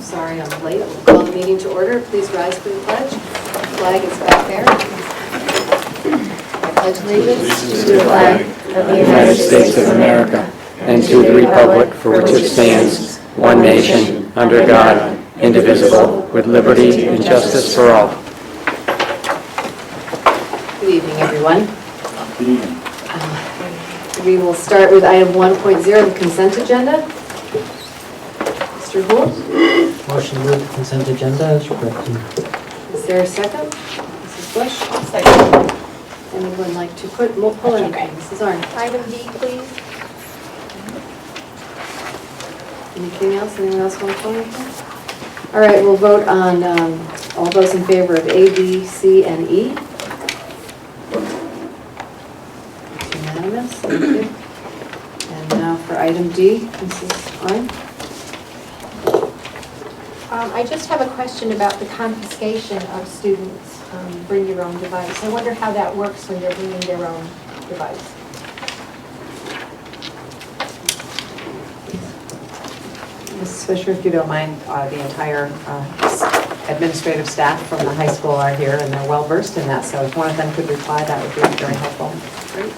Sorry I'm late. We'll call the meeting to order. Please rise for the pledge. The flag is back there. I pledge allegiance to the flag of the United States of America and to the republic for which it stands, one nation, under God, indivisible, with liberty and justice for all. Good evening, everyone. We will start with item 1.0, the consent agenda. Mr. Gould? Motion to move the consent agenda as written. Is there a second? Mrs. Bush? Second. Anyone like to pull anything? Mrs. Arndt? Item D, please. Anything else? Anyone else want to pull anything? All right, we'll vote on all those in favor of A, B, C, and E. It's unanimous. Thank you. And now for item D, Mrs. Arndt? I just have a question about the confiscation of students' bring your own device. I wonder how that works when they're bringing their own device. Mrs. Fisher, if you don't mind, the entire administrative staff from the high school are here and they're well versed in that, so if one of them could reply, that would be very helpful. Great.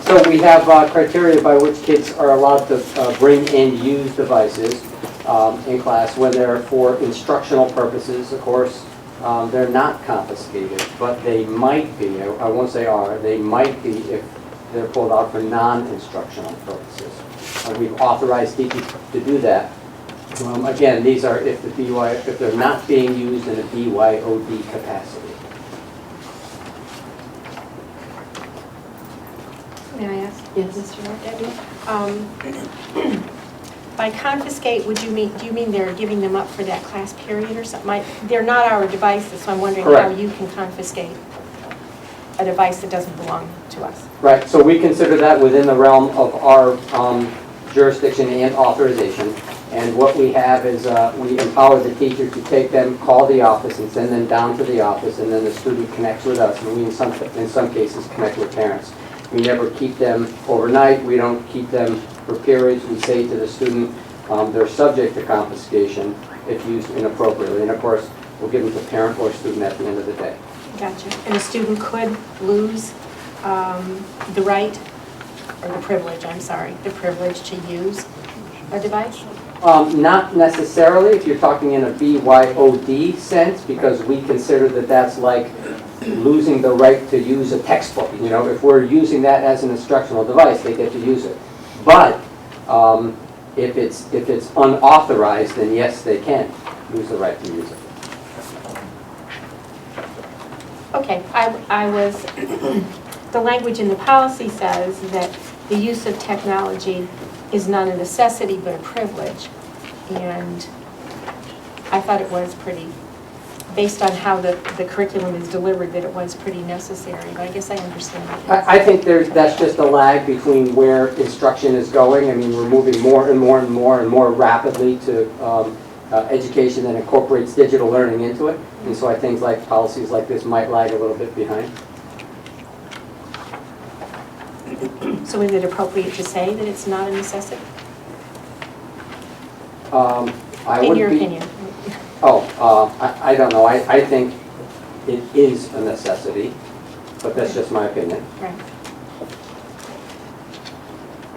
So we have criteria by which kids are allowed to bring and use devices in class when they're for instructional purposes. Of course, they're not confiscated, but they might be, I won't say are, they might be if they're pulled out for non-instructional purposes. We've authorized teachers to do that. Again, these are if they're not being used in a BYOD capacity. May I ask? Yes. Mr. Debbie? By confiscate, do you mean they're giving them up for that class period or something? They're not our devices, so I'm wondering Correct. how you can confiscate a device that doesn't belong to us. Right, so we consider that within the realm of our jurisdiction and authorization. And what we have is we empower the teacher to take them, call the office, and send them down to the office, and then the student connects with us. And we, in some cases, connect with parents. We never keep them overnight. We don't keep them for periods. We say to the student, they're subject to confiscation if used inappropriately. And of course, we'll give them to parent or student at the end of the day. Gotcha. And a student could lose the right, or the privilege, the privilege to use a device? Not necessarily if you're talking in a BYOD sense, because we consider that that's like losing the right to use a textbook. You know, if we're using that as an instructional device, they get to use it. But if it's unauthorized, then yes, they can lose the right to use it. Okay, I was, the language in the policy says that the use of technology is not a necessity but a privilege. And I thought it was pretty, based on how the curriculum is delivered, that it was pretty necessary. But I guess I understand that. I think that's just a lag between where instruction is going. I mean, we're moving more and more and more and more rapidly to education that incorporates digital learning into it. And so I think like policies like this might lag a little bit behind. So is it appropriate to say that it's not a necessity? In your opinion? I don't know. I think it is a necessity, but that's just my opinion. Right.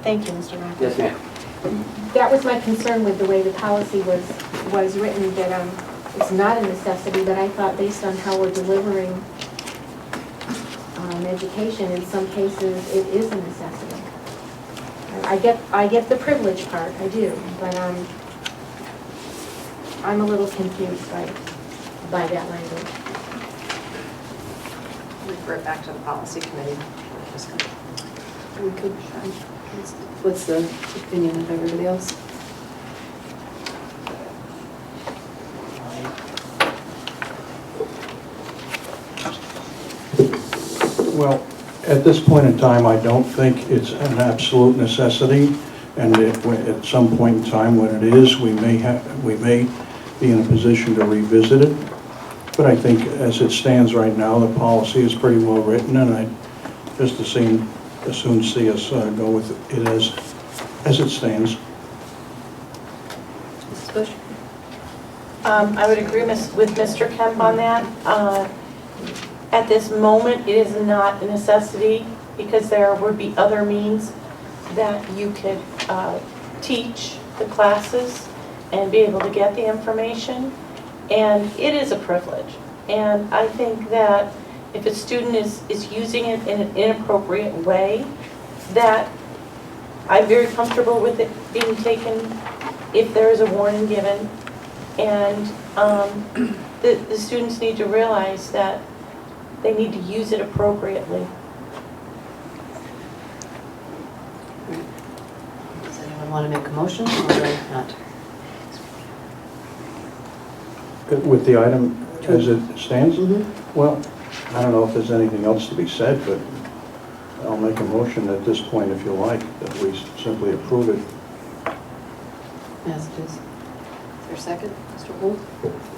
Thank you, Mr. Rock. Yes, ma'am. That was my concern with the way the policy was written, that it's not a necessity, but I thought based on how we're delivering education, in some cases, it is a necessity. I get the privilege part, I do, but I'm a little confused by that language. Refer it back to the policy committee. We could, what's the opinion of everybody else? Well, at this point in time, I don't think it's an absolute necessity, and at some point in time when it is, we may be in a position to revisit it. But I think as it stands right now, the policy is pretty well written, and I just as soon see us go with it as it stands. Bush? I would agree with Mr. Kemp on that. At this moment, it is not a necessity because there would be other means that you could teach the classes and be able to get the information. And it is a privilege. And I think that if a student is using it in an inappropriate way, that I'm very comfortable with it being taken if there is a warning given. And the students need to realize that they need to use it appropriately. Does anyone want to make a motion or not? With the item as it stands? Mm-hmm. Well, I don't know if there's anything else to be said, but I'll make a motion at this point, if you like, that we simply approve it. Yes, it is. Is there a second, Mr. Holt?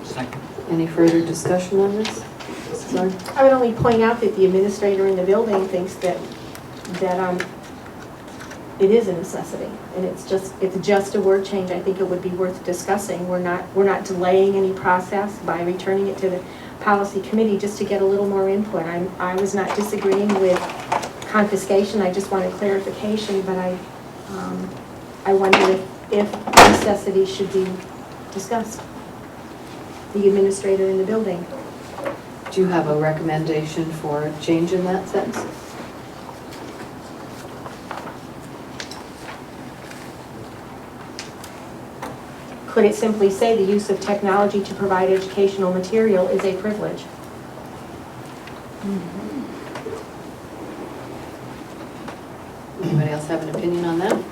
Second. Any further discussion on this? Mrs. Zorn? I would only point out that the administrator in the building thinks that it is a necessity, and it's just a word change. I think it would be worth discussing. We're not delaying any process by returning it to the policy committee just to get a little more input. I was not disagreeing with confiscation. I just wanted clarification, but I wonder if necessity should be discussed. The administrator in the building. Do you have a recommendation for a change in that sentence? Could it simply say the use of technology to provide educational material is a privilege? Anybody else have an opinion on that?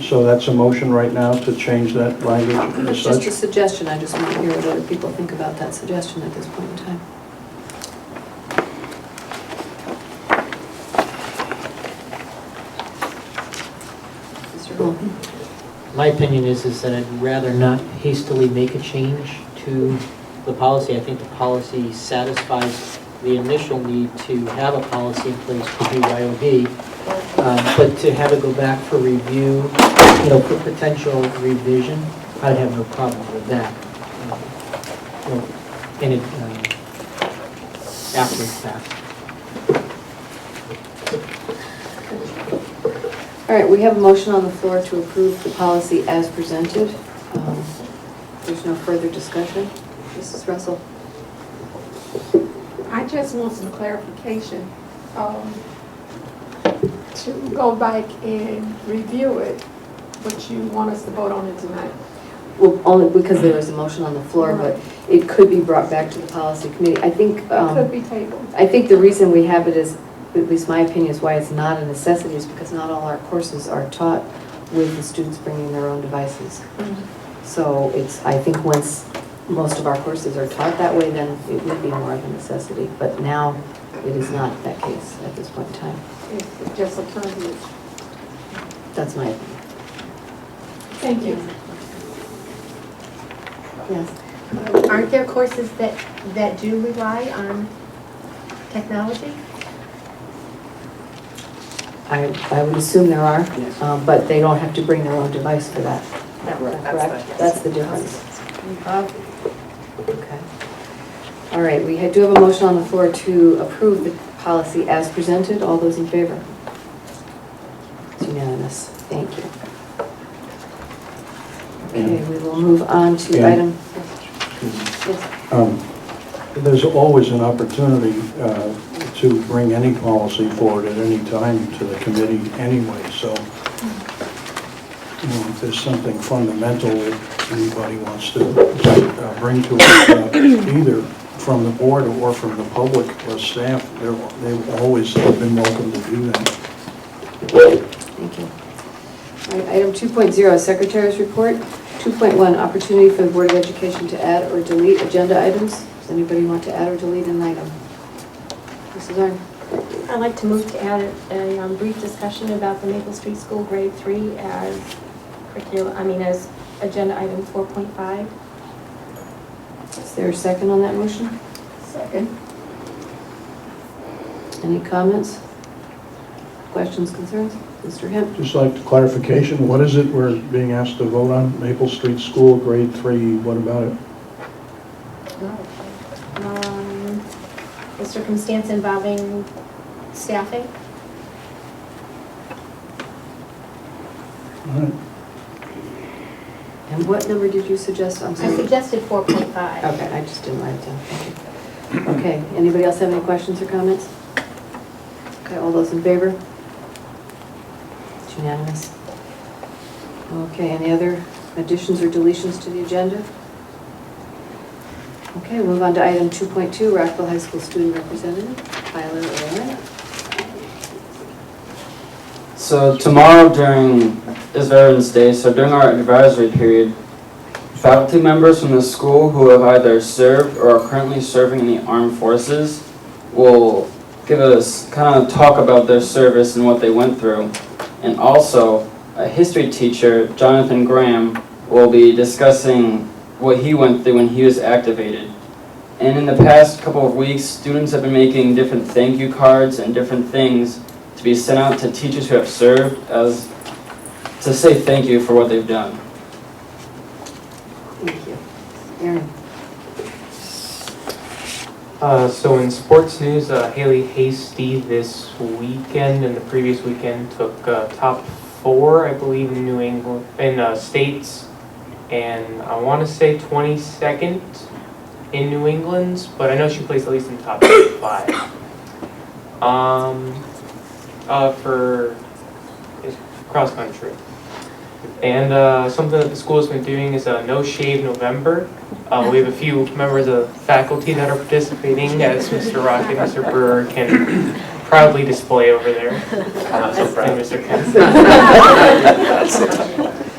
So that's a motion right now to change that language as It's just such? a suggestion. I just want to hear what other people think about that suggestion at this point in time. Mr. Holt? My opinion is that I'd rather not hastily make a change to the policy. I think the policy satisfies the initial need to have a policy in place for BYOD, but to have it go back for review, for potential revision, I'd have no problem with that. And it, after it's passed. All right, we have a motion on the floor to approve the policy as presented. There's no further discussion. Mrs. Russell? I just want some clarification, to go back and review it, but you want us to vote on it tonight. Well, only because there was a motion on the floor, but it could be brought back to the policy committee. I think, It could be tabled. I think the reason we have it is, at least my opinion, is why it's not a necessity is because not all our courses are taught with the students bringing their own devices. So I think once most of our courses are taught that way, then it would be more of a necessity. But now it is not that case at this point in time. It's just a privilege. That's my opinion. Thank you. Yes. Aren't there courses that do rely on technology? I would assume there are, Yes. but they don't have to bring their own device for that. Correct. Correct? That's the difference. Okay. All right, we do have a motion on the floor to approve the policy as presented. All those in favor? It's unanimous. Thank you. Okay, we will move on to Yeah. item. Yes. There's always an opportunity to bring any policy forward at any time to the committee anyway, so if there's something fundamental that anybody wants to bring to us, either from the board or from the public or staff, they've always been welcome to do that. Thank you. All right, item 2.0, Secretary's Report. 2.1, opportunity for the Board of Education to add or delete agenda items. Does anybody want to add or delete an item? Mrs. Arn? I'd like to move to add a brief discussion about the Maple Street School Grade 3 as as agenda item 4.5. Is there a second on that motion? Second. Any comments? Questions, concerns? Mr. Hemp? Just like clarification, what is it we're being asked to vote on? Maple Street School, grade 3, what about it? The circumstance involving staffing? All right. And what number did you suggest? I'm I sorry. suggested 4.5. Okay, I just didn't write it down. Thank you. Okay, anybody else have any questions or comments? Okay, all those in favor? It's unanimous. Okay, any other additions or deletions to the agenda? Okay, we'll move on to item 2.2, Rockville High School Student Representative, Tyler Owen. So tomorrow is Veterans Day, so during our advisory period, faculty members from the school who have either served or are currently serving in the armed forces will give us kind of talk about their service and what they went through. And also, a history teacher, Jonathan Graham, will be discussing what he went through when he was activated. And in the past couple of weeks, students have been making different thank you cards and different things to be sent out to teachers who have served as to say thank you for what they've done. Thank you. Aaron? So in sports news, Haley Hasty this weekend and the previous weekend took top 4, I believe, in New England, in states, and I want to say 22nd in New England, but I know she placed at least in the top 5. For cross country. And something that the school has been doing is No Shave November. We have a few members of faculty that are participating, as Mr. Rock and Mr. Brewer can proudly display over there. And Mr. Kent.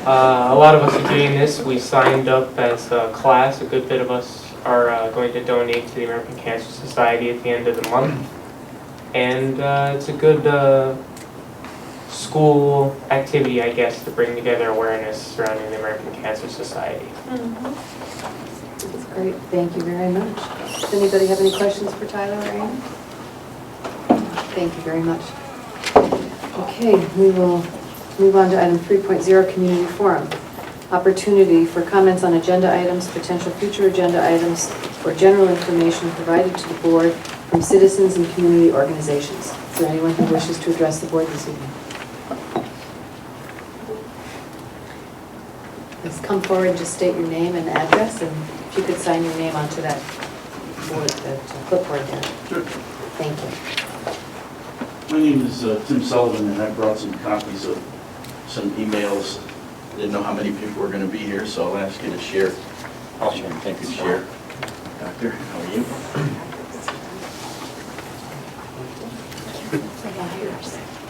A lot of us are doing this. We signed up as a class. A good bit of us are going to donate to the American Cancer Society at the end of the month. And it's a good school activity, I guess, to bring together awareness surrounding the American Cancer Society. That's great. Thank you very much. Does anybody have any questions for Tyler or Aaron? Thank you very much. Okay, we will move on to item 3.0, Community Forum. Opportunity for comments on agenda items, potential future agenda items, or general information provided to the board from citizens and community organizations. Is there anyone who wishes to address the board this evening? Please come forward and just state your name and address, and if you could sign your name onto that board, that clipboard there. Sure. Thank you. My name is Tim Sullivan, and I brought some copies of some emails. Didn't know how many people were going to be here, so I'll ask you to share. I'll share. Thank you. Share. Doctor, how are you?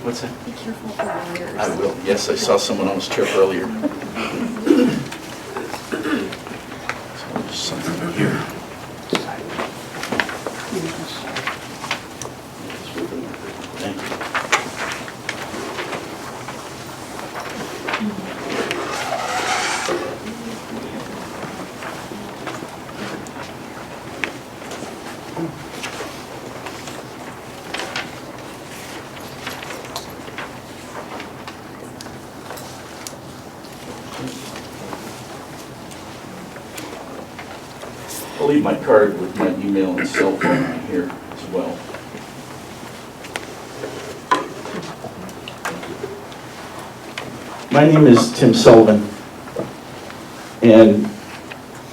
What's that? Be careful for wires. I will. Yes, I saw someone else trip earlier. So I'll just sign over here. Thank you. I'll leave my card with my email and cell phone on here as well. My name is Tim Sullivan, and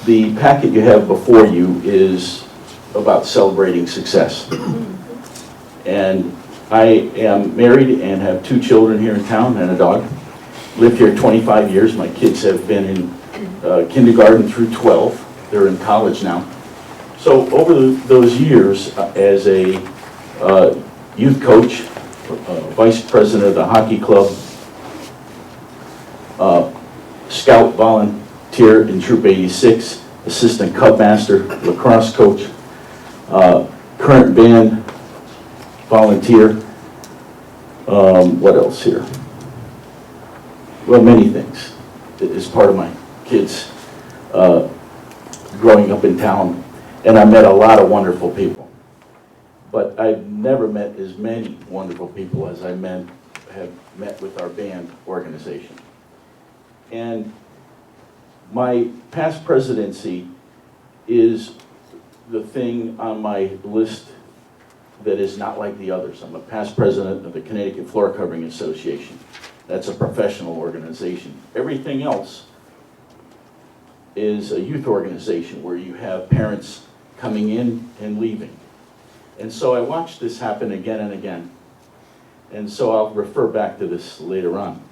the packet you have before you is about celebrating success. And I am married and have 2 children here in town and a dog. Lived here 25 years. My kids have been in kindergarten through 12. They're in college now. So over those years, as a youth coach, vice president of the hockey club, scout volunteer in Troop 86, assistant cub master, lacrosse coach, current band volunteer, what else here? Well, many things. As part of my kids' growing up in town, and I met a lot of wonderful people. But I've never met as many wonderful people as I met have met with our band organization. And my past presidency is the thing on my list that is not like the others. I'm a past president of the Connecticut Floor Covering Association. That's a professional organization. Everything else is a youth organization where you have parents coming in and leaving. And so I watched this happen again and again. And so I'll refer back to this later on.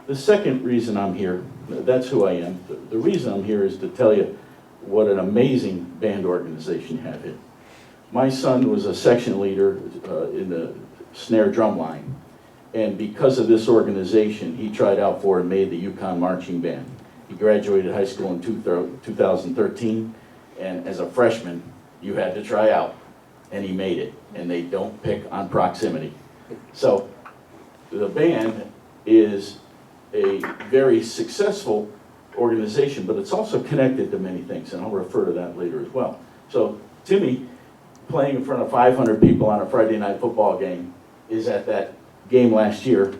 The second reason I'm here, that's who I am. The reason I'm here is to tell you what an amazing band organization you have here. My son was a section leader in the snare drum line. And because of this organization, he tried out for and made the Yukon Marching Band. He graduated high school in 2013, and as a freshman, you had to try out, and he made it. And they don't pick on proximity. So the band is a very successful organization, but it's also connected to many things, and I'll refer to that later as well. So Timmy, playing in front of 500 people on a Friday night football game, is at that game last year.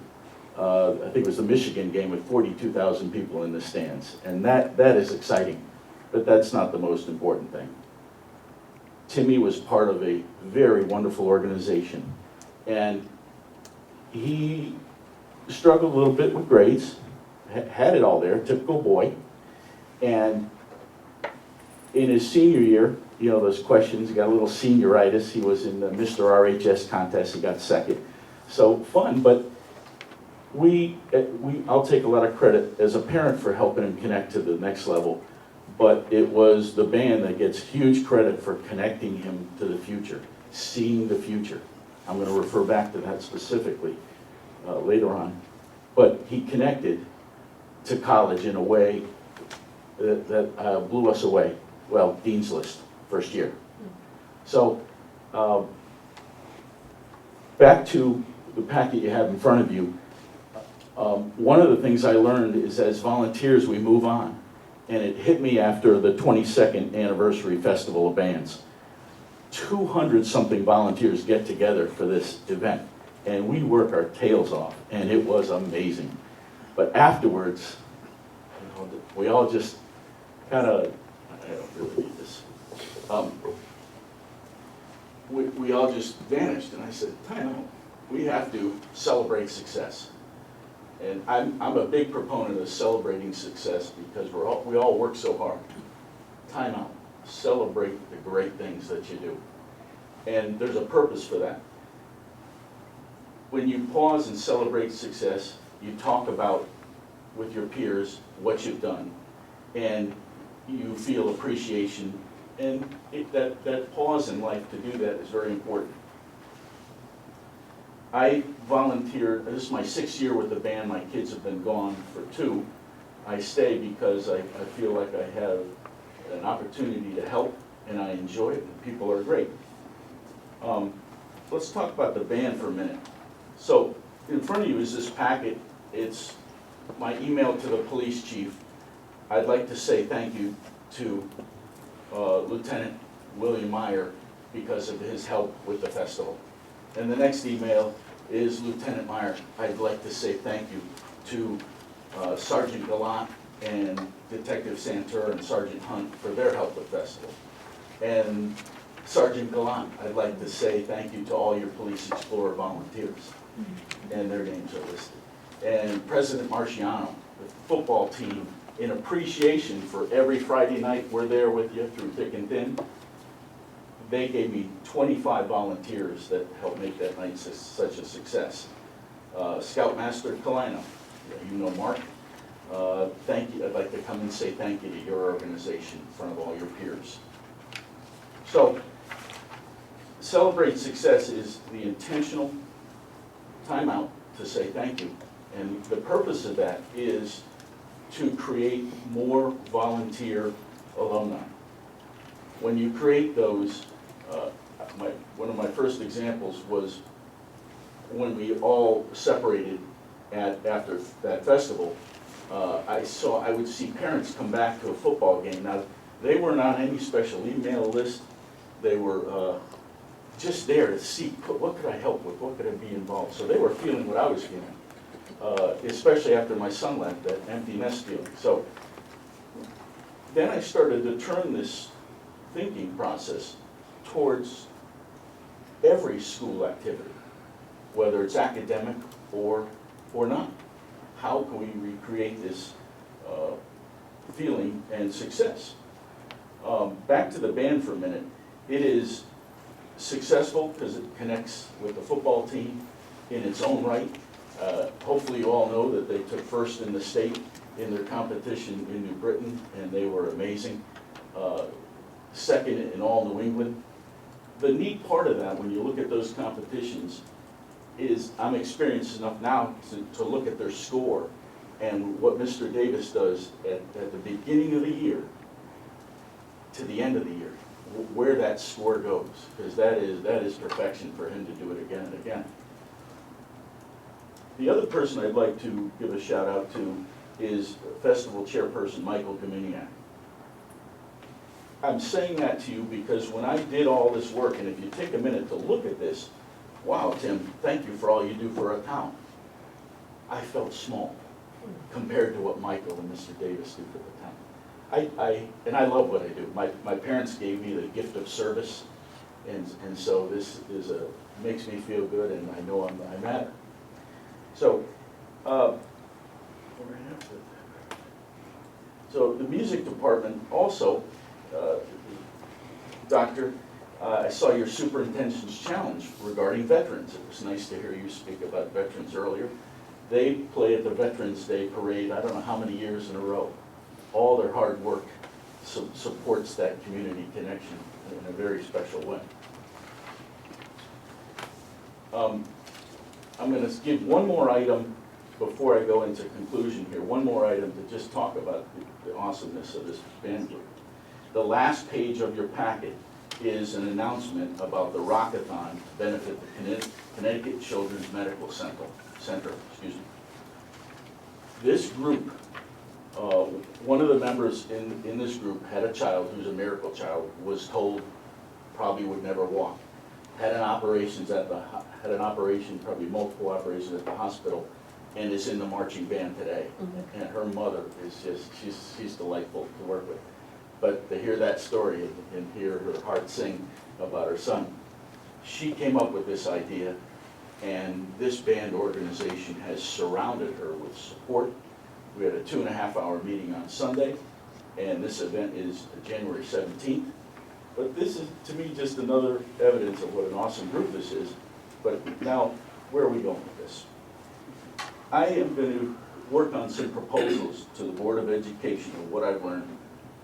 I think it was the Michigan game with 42,000 people in the stands, and that is exciting, but that's not the most important thing. Timmy was part of a very wonderful organization, and he struggled a little bit with grades, had it all there, typical boy, and in his senior year, you know, those questions, he got a little senioritis. He was in the Mr. RHS contest, he got second. So fun, but I'll take a lot of credit as a parent for helping him connect to the next level, but it was the band that gets huge credit for connecting him to the future, seeing the future. I'm going to refer back to that specifically later on. But he connected to college in a way that blew us away. Well, Dean's List, first year. So back to the packet you have in front of you. One of the things I learned is as volunteers we move on. And it hit me after the 22nd anniversary Festival of Bands. 200-something volunteers get together for this event. And we work our tails off, and it was amazing. But afterwards, you know, we all just kind of, I don't really need this. We all just vanished, and I said, time out. We have to celebrate success. And I'm a big proponent of celebrating success because we all work so hard. Time out. Celebrate the great things that you do. And there's a purpose for that. When you pause and celebrate success, you talk about with your peers what you've done, and you feel appreciation. And that pause in life to do that is very important. I volunteered, this is my 6th year with the band, my kids have been gone for 2. I stay because I feel like I have an opportunity to help, and I enjoy it, and people are great. Let's talk about the band for a minute. So, in front of you is this packet. It's my email to the police chief. I'd like to say thank you to Lieutenant William Meyer because of his help with the festival. And the next email is Lieutenant Meyer. I'd like to say thank you to Sergeant Gallant and Detective Santer and Sergeant Hunt for their help with the festival. And Sergeant Gallant, I'd like to say thank you to all your Police Explorer volunteers. And their names are listed. And President Marciano, the football team, in appreciation for every Friday night we're there with you through thick and thin, they gave me 25 volunteers that helped make that night such a success. Scoutmaster Kalina, you know Mark, thank you. I'd like to come and say thank you to your organization in front of all your peers. So, celebrate success is the intentional time out to say thank you. And the purpose of that is to create more volunteer alumni. When you create those, one of my first examples was when we all separated after that festival. I would see parents come back to a football game. Now, they weren't on any special email list. They were just there to see, what could I help with? What could I be involved? So they were feeling what I was feeling. especially after my son left, that empty nest feeling. So then I started to turn this thinking process towards every school activity, whether it's academic or not. How can we recreate this feeling and success? Back to the band for a minute. It is successful because it connects with the football team in its own right. Hopefully you all know that they took first in the state in their competition in New Britain, and they were amazing. Second in all New England. The neat part of that, when you look at those competitions, is I'm experienced enough now to look at their score and what Mr. Davis does at the beginning of the year to the end of the year, where that score goes, because that is perfection for him to do it again and again. The other person I'd like to give a shout out to is Festival Chairperson Michael Dominiak. I'm saying that to you because when I did all this work, and if you take a minute to look at this, wow, Tim, thank you for all you do for our town. I felt small compared to what Michael and Mr. Davis do for the town. And I love what I do. My parents gave me the gift of service, and so this is makes me feel good, and I know I matter. So, so the music department also, Doctor, I saw your superintendent's challenge regarding veterans. It was nice to hear you speak about veterans earlier. They play at the Veterans Day Parade, I don't know how many years in a row. All their hard work supports that community connection in a very special way. I'm going to give one more item before I go into conclusion here, one more item to just talk about the awesomeness of this band group. The last page of your packet is an announcement about the Rockathon to benefit the Connecticut Children's Medical Center. This group, one of the members in this group had a child who's a miracle child, was told probably would never walk. Had an operation, probably multiple operations at the hospital, and is in the marching band today. And her mother is just, she's delightful to work with. But to hear that story and hear her heart sing about her son, she came up with this idea, and this band organization has surrounded her with support. We had a 2.5-hour meeting on Sunday, and this event is January 17th. But this is, to me, just another evidence of what an awesome group this is. But now, where are we going with this? I am going to work on some proposals to the Board of Education of what I've learned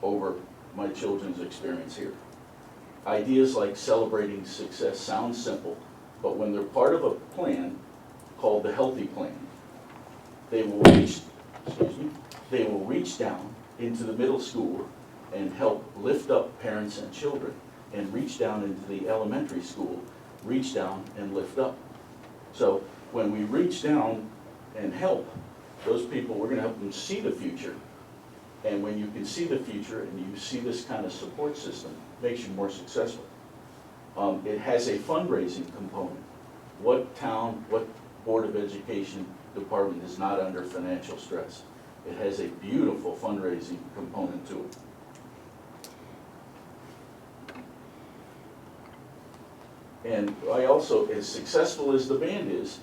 over my children's experience here. Ideas like celebrating success sound simple, but when they're part of a plan called the Healthy Plan, they will reach down into the middle school and help lift up parents and children, and reach down into the elementary school, reach down and lift up. So when we reach down and help those people, we're going to help them see the future. And when you can see the future and you see this kind of support system, it makes you more successful. It has a fundraising component. What town, what Board of Education department is not under financial stress? It has a beautiful fundraising component to it. And I also, as successful as the band is,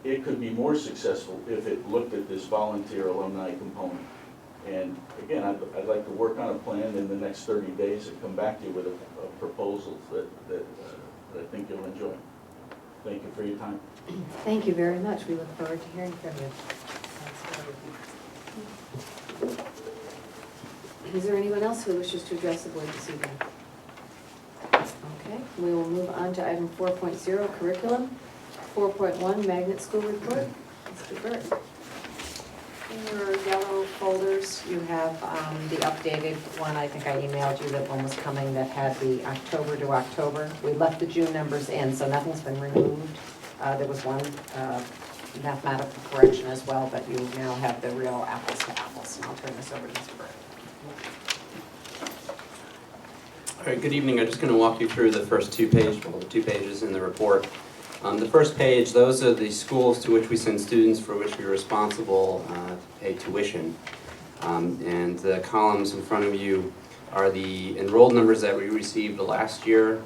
it could be more successful if it looked at this volunteer alumni component. And again, I'd like to work on a plan in the next 30 days and come back to you with a proposal that I think you'll enjoy. Thank you for your time. Thank you very much. We look forward to hearing from you. Is there anyone else who wishes to address the board this evening? Okay, we will move on to item 4.0, curriculum. 4.1, magnet school report. Mr. Burke. In your yellow folders, you have the updated one. I think I emailed you that one was coming that had the October to October. We left the June numbers in, so nothing's been removed. There was one mathematical correction as well, but you now have the real apples to apples. And I'll turn this over to Mr. Burke. All right, good evening. I'm just going to walk you through the first 2 pages in the report. The first page, those are the schools to which we send students for which we're responsible to pay tuition. And the columns in front of you are the enrolled numbers that we received last year,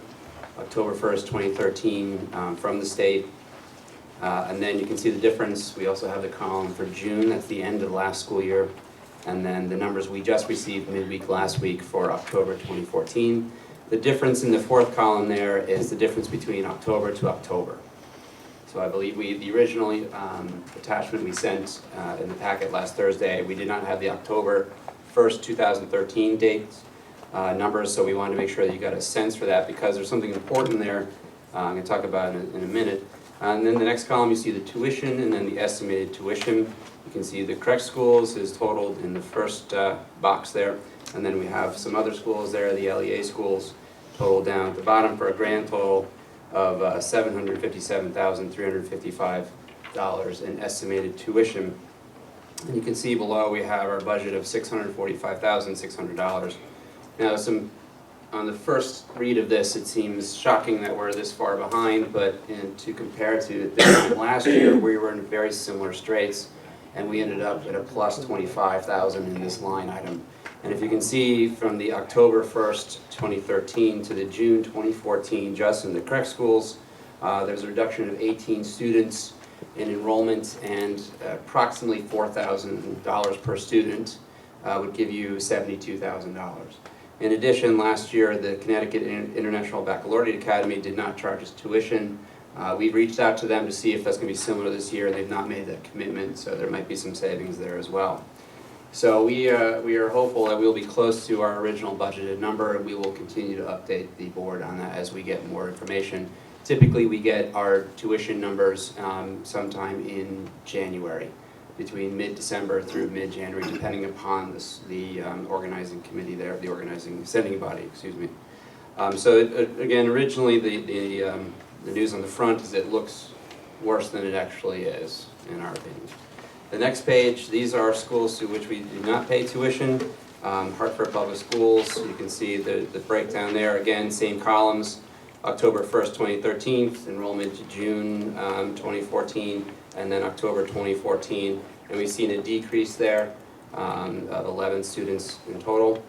October 1st, 2013, from the state. And then you can see the difference. We also have the column for June, that's the end of the last school year. And then the numbers we just received midweek last week for October 2014. The difference in the fourth column there is the difference between October to October. So I believe the original attachment we sent in the packet last Thursday, we did not have the October 1st, 2013 dates numbers, so we wanted to make sure that you got a sense for that because there's something important there I'm going to talk about in a minute. And then the next column you see the tuition and then the estimated tuition. You can see the correct schools is totaled in the first box there, and then we have some other schools there, the LEA schools, totaled down at the bottom for a grand total of $757,355 in estimated tuition. And you can see below we have our budget of $645,600. Now, on the first read of this, it seems shocking that we're this far behind, but to compare to this time last year, we were in very similar straits, and we ended up at a plus $25,000 in this line item. And if you can see from the October 1st, 2013 to the June 2014, just in the correct schools, there's a reduction of 18 students in enrollment, and approximately $4,000 per student would give you $72,000. In addition, last year, the Connecticut International Baccalaureate Academy did not charge us tuition. We reached out to them to see if that's going to be similar this year. They've not made that commitment, so there might be some savings there as well. So we are hopeful that we'll be close to our original budgeted number, and we will continue to update the board on that as we get more information. Typically, we get our tuition numbers sometime in January, between mid-December through mid-January, depending upon the organizing committee there, the organizing sending body, excuse me. So again, originally the news on the front is it looks worse than it actually is, in our opinion. The next page, these are schools to which we do not pay tuition. Hartford Public Schools, you can see the breakdown there. Again, same columns, October 1st, 2013, enrollment to June 2014, and then October 2014. And we've seen a decrease there of 11 students in total.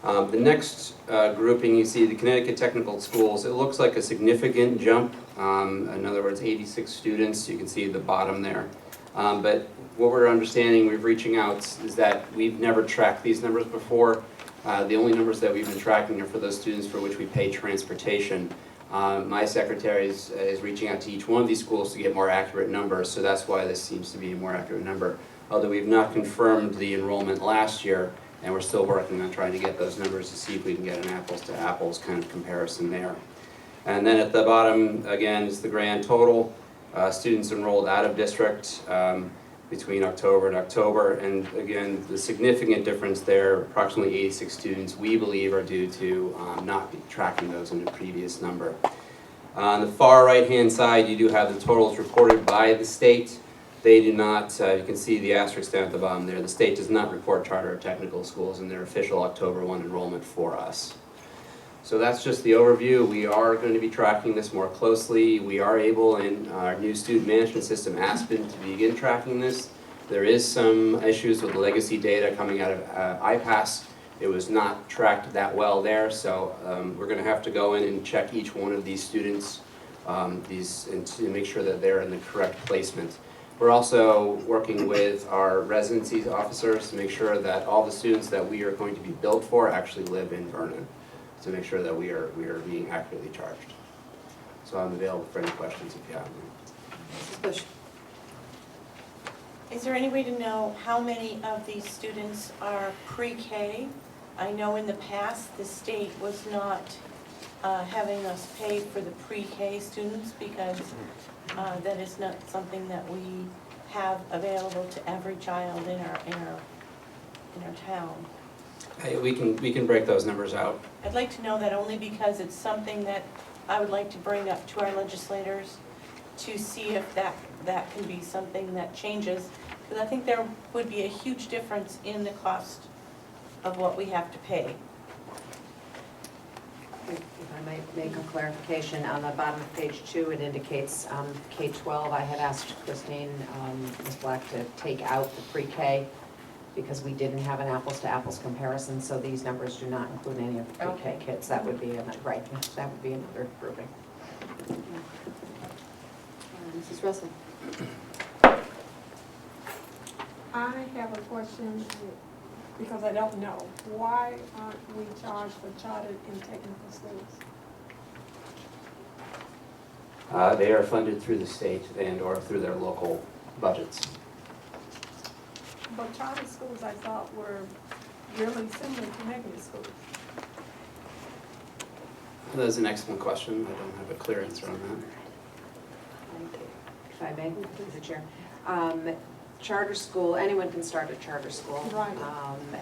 The next grouping, you see the Connecticut Technical Schools. It looks like a significant jump. In other words, 86 students. You can see the bottom there. But what we're understanding, we're reaching out, is that we've never tracked these numbers before. The only numbers that we've been tracking are for those students for which we pay transportation. My secretary is reaching out to each one of these schools to get more accurate numbers, so that's why this seems to be a more accurate number. Although we've not confirmed the enrollment last year, and we're still working on trying to get those numbers to see if we can get an apples to apples kind of comparison there. And then at the bottom, again, is the grand total. Students enrolled out of district between October and October, and again, the significant difference there, approximately 86 students, we believe are due to not tracking those in the previous number. On the far right-hand side, you do have the totals reported by the state. They do not, you can see the asterisk down at the bottom there, the state does not report charter or technical schools in their official October 1 enrollment for us. So that's just the overview. We are going to be tracking this more closely. We are able in our new student management system, Aspen, to begin tracking this. There is some issues with legacy data coming out of IPASS. It was not tracked that well there, so we're going to have to go in and check each one of these students and to make sure that they're in the correct placement. We're also working with our residency officers to make sure that all the students that we are going to be billed for actually live in Vernon, to make sure that we are being accurately charged. So I'm available for any questions if you have them. Mrs. Bush. Is there any way to know how many of these students are pre-K? I know in the past, the state was not having us pay for the pre-K students because that is not something that we have available to every child in our town. Hey, we can break those numbers out. I'd like to know that only because it's something that I would like to bring up to our legislators to see if that can be something that changes. Because I think there would be a huge difference in the cost of what we have to pay. If I might make a clarification, on the bottom of page 2, it indicates K-12. I had asked Christine, Ms. Black, to take out the pre-K because we didn't have an apples-to-apples comparison, so these numbers do not include any of the pre-K kids. That would be, right, that would be another grouping. Mrs. Russell? I have a question because I don't know. Why aren't we charged for chartered and technical schools? They are funded through the state and/or through their local budgets. But charter schools, I thought, were really similar to magnet schools. That is an excellent question. I don't have a clear answer on that. If I may, through the chair. Charter school, anyone can start a charter school. Right.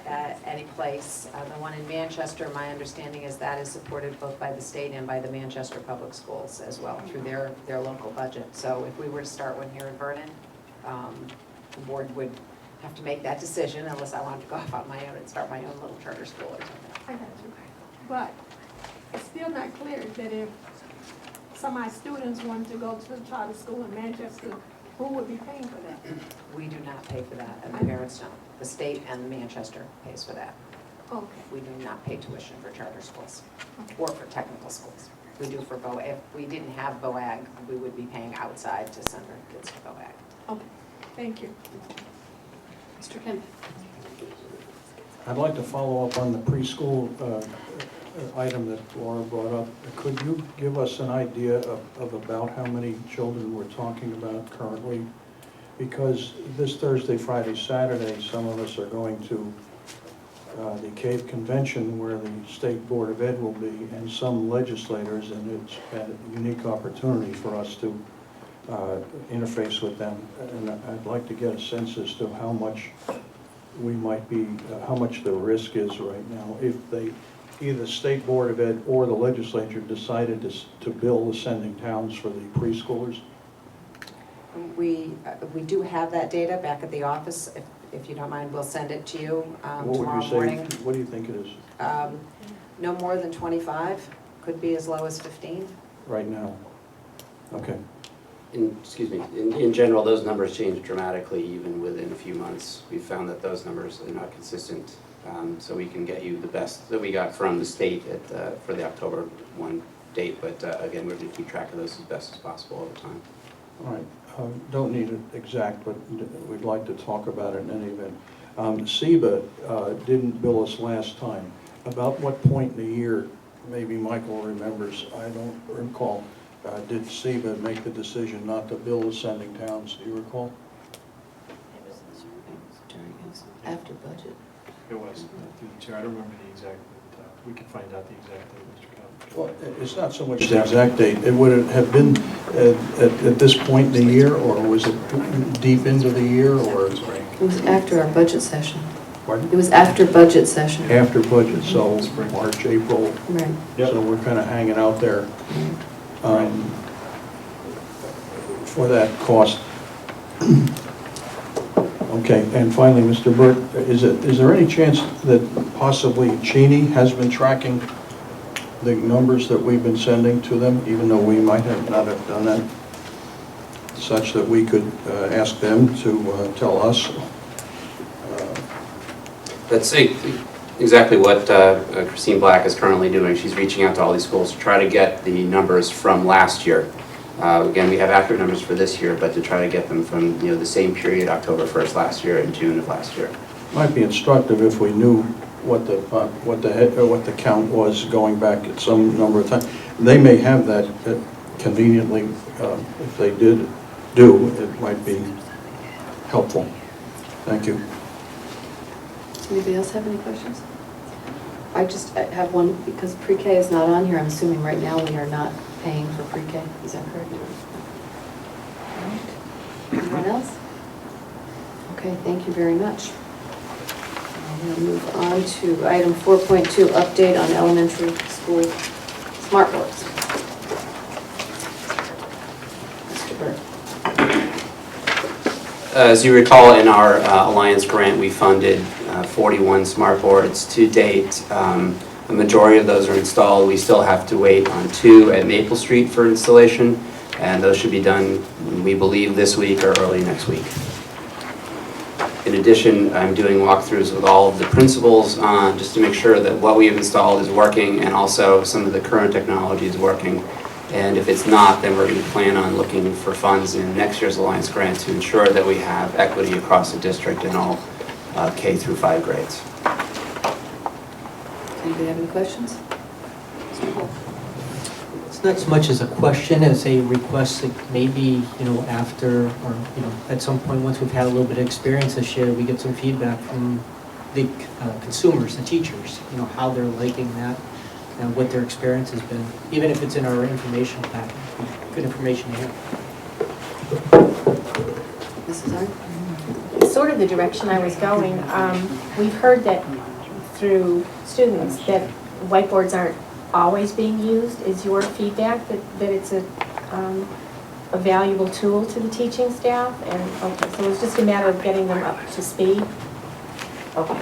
At any place. The one in Manchester, my understanding is that is supported both by the state and by the Manchester Public Schools as well through their local budget. So if we were to start one here in Vernon, the board would have to make that decision unless I wanted to go off on my own and start my own little charter school or something. I got you. But it's still not clear that if some of my students wanted to go to a charter school in Manchester, who would be paying for that? We do not pay for that, and the parents don't. The state and Manchester pays for that. Okay. We do not pay tuition for charter schools or for technical schools. We do for BOAG. If we didn't have BOAG, we would be paying outside to send our kids to BOAG. Okay, thank you. Mr. Kemp? I'd like to follow up on the preschool item that Laura brought up. Could you give us an idea of about how many children we're talking about currently? Because this Thursday, Friday, Saturday, some of us are going to the CAVE convention where the State Board of Ed will be, and some legislators, and it's a unique opportunity for us to interface with them. And I'd like to get a sense as to how much we might be, how much the risk is right now if they, either the State Board of Ed or the legislature decided to bill the sending towns for the preschoolers. We do have that data back at the office. If you don't mind, we'll send it to you tomorrow morning. What do you think it is No more than 25, could be as low as 15. right now? Okay. In general, those numbers change dramatically even within a few months. We found that those numbers are not consistent, so we can get you the best that we got from the state for the October 1 date, but again, we're going to keep track of those as best as possible over time. All right. Don't need it exact, but we'd like to talk about it in any event. SEBA didn't bill us last time. About what point in the year, maybe Michael remembers, I don't recall, did SEBA make the decision not to bill the sending towns? Do you recall? After budget. It was through the chair. I don't remember the exact, we can find out the exact date, Mr. Kelly. Well, it's not so much the exact date. It would have been at this point in the year, or was it deep into the year, or? It was after our budget session. Pardon? It was after budget session. After budget, so March, April. Right. So we're kind of hanging out there for that cost. Okay, and finally, Mr. Burt, is there any chance that possibly Cheney has been tracking the numbers that we've been sending to them, even though we might have not have done that, such that we could ask them to tell us? That's exactly what Christine Black is currently doing. She's reaching out to all these schools to try to get the numbers from last year. Again, we have accurate numbers for this year, but to try to get them from the same period, October 1st last year and June of last year. Might be instructive if we knew what the count was going back at some number of times. They may have that conveniently. If they did, it might be helpful. Thank you. Does anybody else have any questions? I have one, because pre-K is not on here. I'm assuming right now we are not paying for pre-K. Is that correct? All right. Anyone else? Okay, thank you very much. We'll move on to item 4.2, update on elementary school smart boards. Mr. Burt. As you recall, in our Alliance grant, we funded 41 smart boards to date. A majority of those are installed. We still have to wait on 2 at Maple Street for installation, and those should be done, we believe, this week or early next week. In addition, I'm doing walkthroughs with all of the principals just to make sure that what we have installed is working and also some of the current technology is working. And if it's not, then we're going to plan on looking for funds in next year's Alliance grant to ensure that we have equity across the district in all K through 5 grades. Anybody have any questions? Mr. Wolf? It's not so much as a question as a request that maybe, after, or, at some point, once we've had a little bit of experience this year, we get some feedback from the consumers, the teachers, how they're liking that and what their experience has been, even if it's in our informational package. Good information to hear. Mrs. Ard? It's sort of the direction I was going. We've heard that through students that whiteboards aren't always being used. Is your feedback that it's a valuable tool to the teaching staff? And okay, so it's just a matter of getting them up to speed? Okay.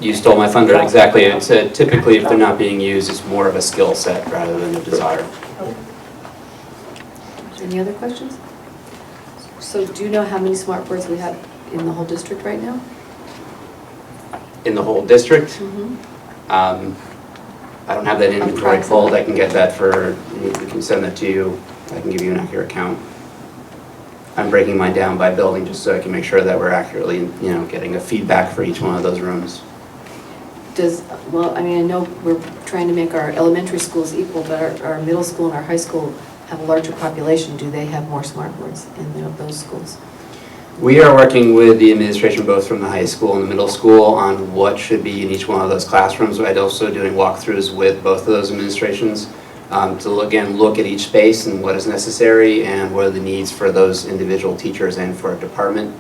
You stole my thunder exactly. It's typically, if they're not being used, it's more of a skill set rather than a desire. Any other questions? So do you know how many smartboards we have in the whole district right now? In the whole district? Mm-hmm. I don't have that inventory pulled. I can get that we can send that to you. I can give you an accurate count. I'm breaking mine down by building just so I can make sure that we're accurately, getting a feedback for each one of those rooms. I know we're trying to make our elementary schools equal, but our middle school and our high school have a larger population. Do they have more smartboards in those schools? We are working with the administration both from the high school and the middle school on what should be in each one of those classrooms. I'm also doing walkthroughs with both of those administrations to look at each space and what is necessary and what are the needs for those individual teachers and for a department.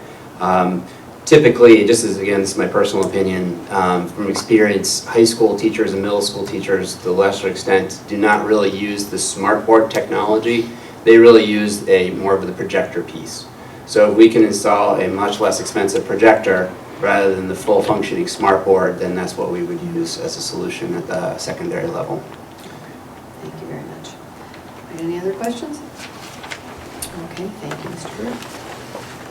Typically, just as, again, this is my personal opinion, from experience, high school teachers and middle school teachers, to a lesser extent, do not really use the smartboard technology. They really use more of the projector piece. So if we can install a much less expensive projector rather than the full functioning smartboard, then that's what we would use as a solution at the secondary level. Thank you very much. Any other questions? Okay, thank you, Mr. Burke.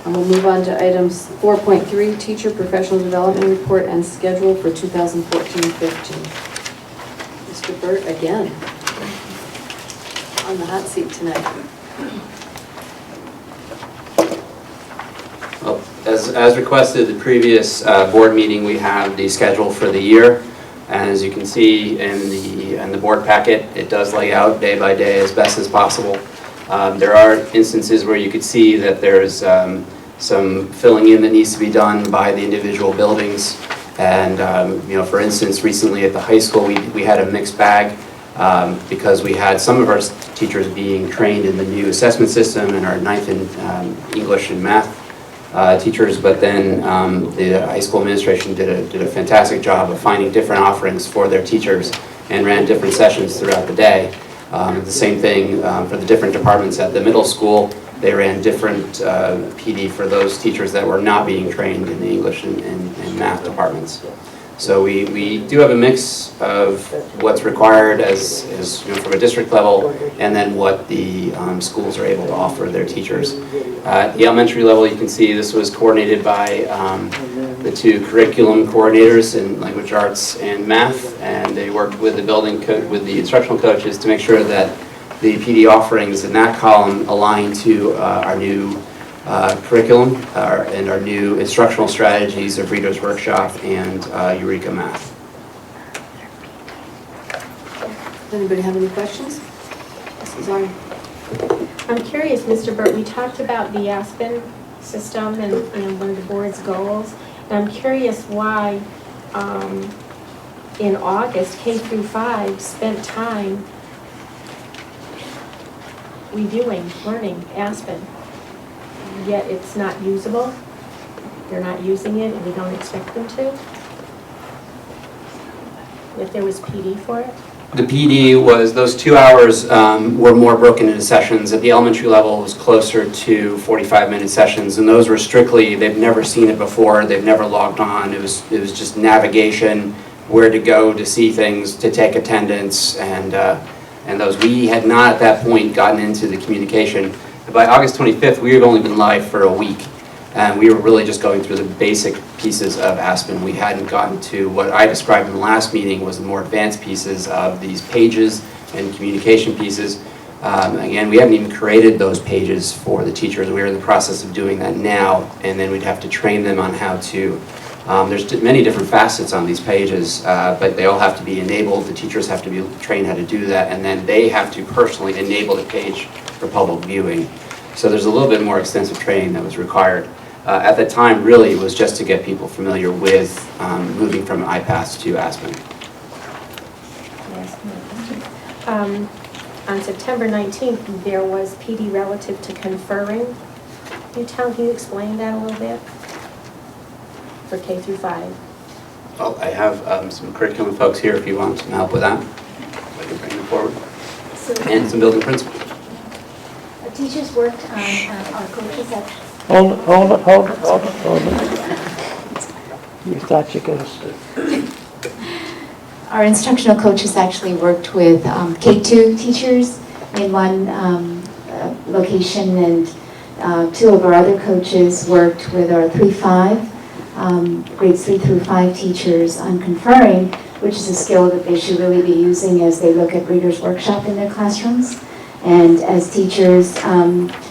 And we'll move on to items 4.3, Teacher Professional Development Report and Schedule for 2014-15. Mr. Burt, again, on the hot seat tonight. Well, as requested at the previous board meeting, we have the schedule for the year. And as you can see in the board packet, it does lay out day by day as best as possible. There are instances where you could see that there's some filling in that needs to be done by the individual buildings. And for instance, recently at the high school, we had a mixed bag because we had some of our teachers being trained in the new assessment system and our 9th and English and math teachers, but then the high school administration did a fantastic job of finding different offerings for their teachers and ran different sessions throughout the day. The same thing for the different departments at the middle school. They ran different PD for those teachers that were not being trained in the English and math departments. So we do have a mix of what's required as from a district level, and then what the schools are able to offer their teachers. At the elementary level, you can see this was coordinated by the 2 curriculum coordinators in language arts and math, and they worked with the instructional coaches to make sure that the PD offerings in that column align to our new curriculum and our new instructional strategies of Reader's Workshop and Eureka Math. Does anybody have any questions? Mrs. Arndt? I'm curious, Mr. Burt, we talked about the Aspen system and one of the board's goals. And I'm curious why in August, K through 5 spent time reviewing, learning Aspen, yet it's not usable. They're not using it and we don't expect them to. If there was PD for it. The PD was, those 2 hours were more broken into sessions. At the elementary level, it was closer to 45-minute sessions, and those were strictly, they've never seen it before, they've never logged on. It was just navigation, where to go to see things, to take attendance, and those. We had not at that point gotten into the communication. By August 25th, we had only been live for a week, and we were really just going through the basic pieces of Aspen. We hadn't gotten to what I described in the last meeting was the more advanced pieces of these pages and communication pieces. Again, we haven't even created those pages for the teachers. We're in the process of doing that now, and then we'd have to train them on how to. There's many different facets on these pages, but they all have to be enabled. The teachers have to be trained how to do that, and then they have to personally enable the page for public viewing. So there's a little bit more extensive training that was required. At the time, really, it was just to get people familiar with moving from iPads to Aspen. On September 19th, there was PD relative to conferring. Can you explain that a little bit? For K through 5. Well, I have some curriculum folks here if you want some help with that. I can bring them forward. And some building principals. Teachers worked on our coaches at... Hold it. You thought you could have... Our instructional coaches actually worked with K2 teachers in one location, and two of our other coaches worked with our 3-5, grades 3 through 5 teachers on conferring, which is a skill that they should really be using as they look at Reader's Workshop in their classrooms. And as teachers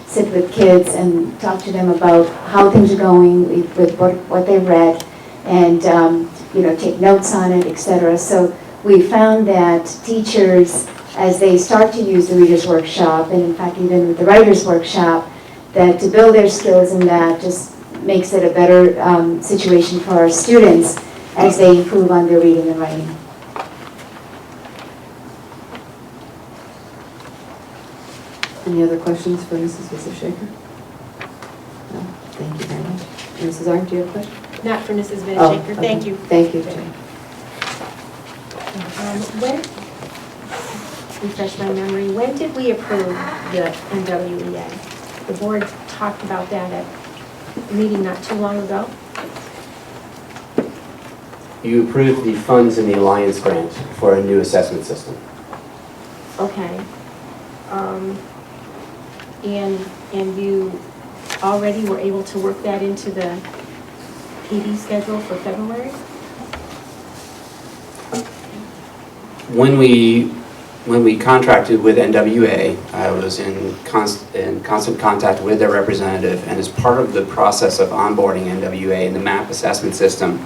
sit with kids and talk to them about how things are going with what they've read, and take notes on it, etc. So we found that teachers, as they start to use the Reader's Workshop, and in fact even with the Writer's Workshop, that to build their skills in that just makes it a better situation for our students as they improve on their reading and writing. Any other questions for Mrs. Shaker? No, thank you very much. Mrs. Arndt, do you have a question? Not for Mrs. Van Oh, Shaker. okay. Thank you. Thank you, Jane. When, refresh my memory, when did we approve the NWEA? The board talked about that at a meeting not too long ago. You approved the funds in the Alliance grant for a new assessment system. Okay. And you already were able to work that into the PD schedule for February? When we contracted with NWA, I was in constant contact with their representative, and as part of the process of onboarding NWA in the MAP assessment system,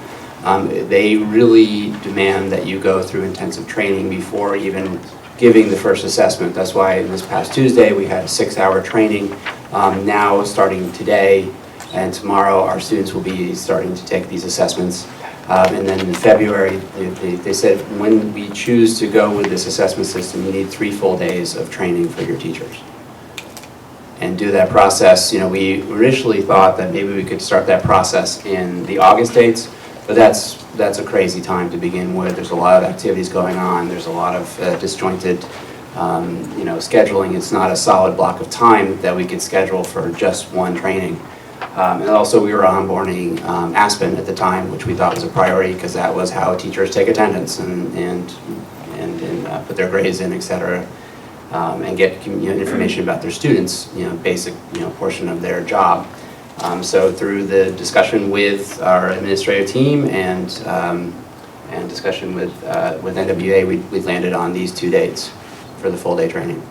they really demand that you go through intensive training before even giving the first assessment. That's why this past Tuesday we had a 6-hour training. Now, starting today and tomorrow, our students will be starting to take these assessments. And then in February, they said when we choose to go with this assessment system, you need 3 full days of training for your teachers. And do that process, we initially thought that maybe we could start that process in the August dates, but that's a crazy time to begin with. There's a lot of activities going on. There's a lot of disjointed, scheduling. It's not a solid block of time that we could schedule for just one training. And also we were onboarding Aspen at the time, which we thought was a priority because that was how teachers take attendance and put their grades in, etc. And get information about their students, basic portion of their job. So through the discussion with our administrative team and discussion with NWA, we landed on these 2 dates for the full day training.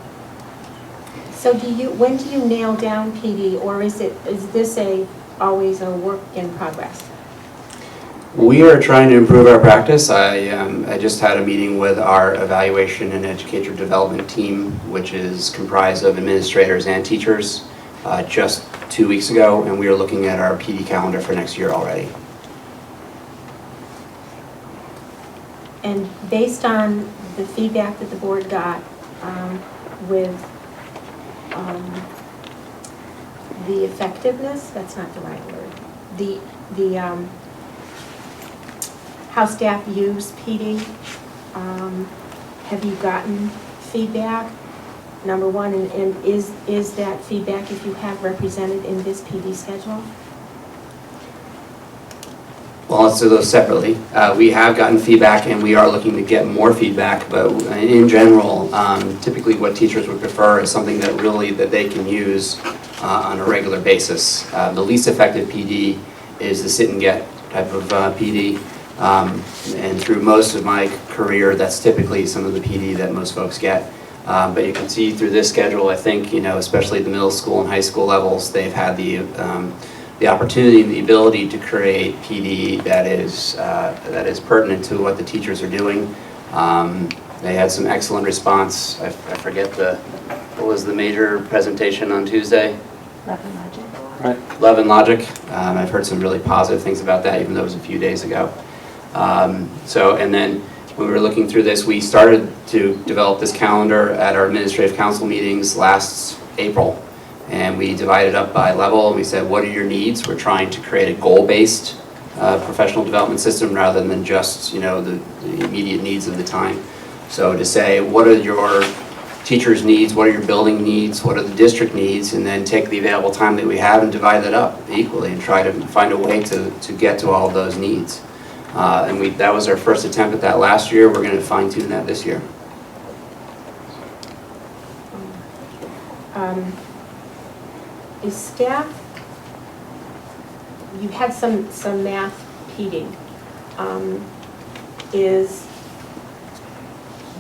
So when do you nail down PD, or is this always a work in progress? We are trying to improve our practice. I just had a meeting with our evaluation and educator development team, which is comprised of administrators and teachers, just 2 weeks ago, and we are looking at our PD calendar for next year already. And based on the feedback that the board got with the effectiveness, that's not the right word, how staff use PD, have you gotten feedback? Number one, and is that feedback, if you have, represented in this PD schedule? Well, let's do those separately. We have gotten feedback and we are looking to get more feedback, but in general, typically what teachers would prefer is something that they can use on a regular basis. The least effective PD is the sit and get type of PD. And through most of my career, that's typically some of the PD that most folks get. But you can see through this schedule, I think, especially at the middle school and high school levels, they've had the opportunity and the ability to create PD that is pertinent to what the teachers are doing. They had some excellent response. I forget what was the major presentation on Tuesday? Love and Logic. Right. Love and Logic. I've heard some really positive things about that, even though it was a few days ago. And then when we were looking through this, we started to develop this calendar at our administrative council meetings last April. And we divided up by level, and we said, what are your needs? We're trying to create a goal-based professional development system rather than just, the immediate needs of the time. So to say, what are your teachers' needs, what are your building needs, what are the district needs, and then take the available time that we have and divide that up equally and try to find a way to get to all of those needs. That was our first attempt at that last year. We're going to fine-tune that this year. Is staff, you had some math PD.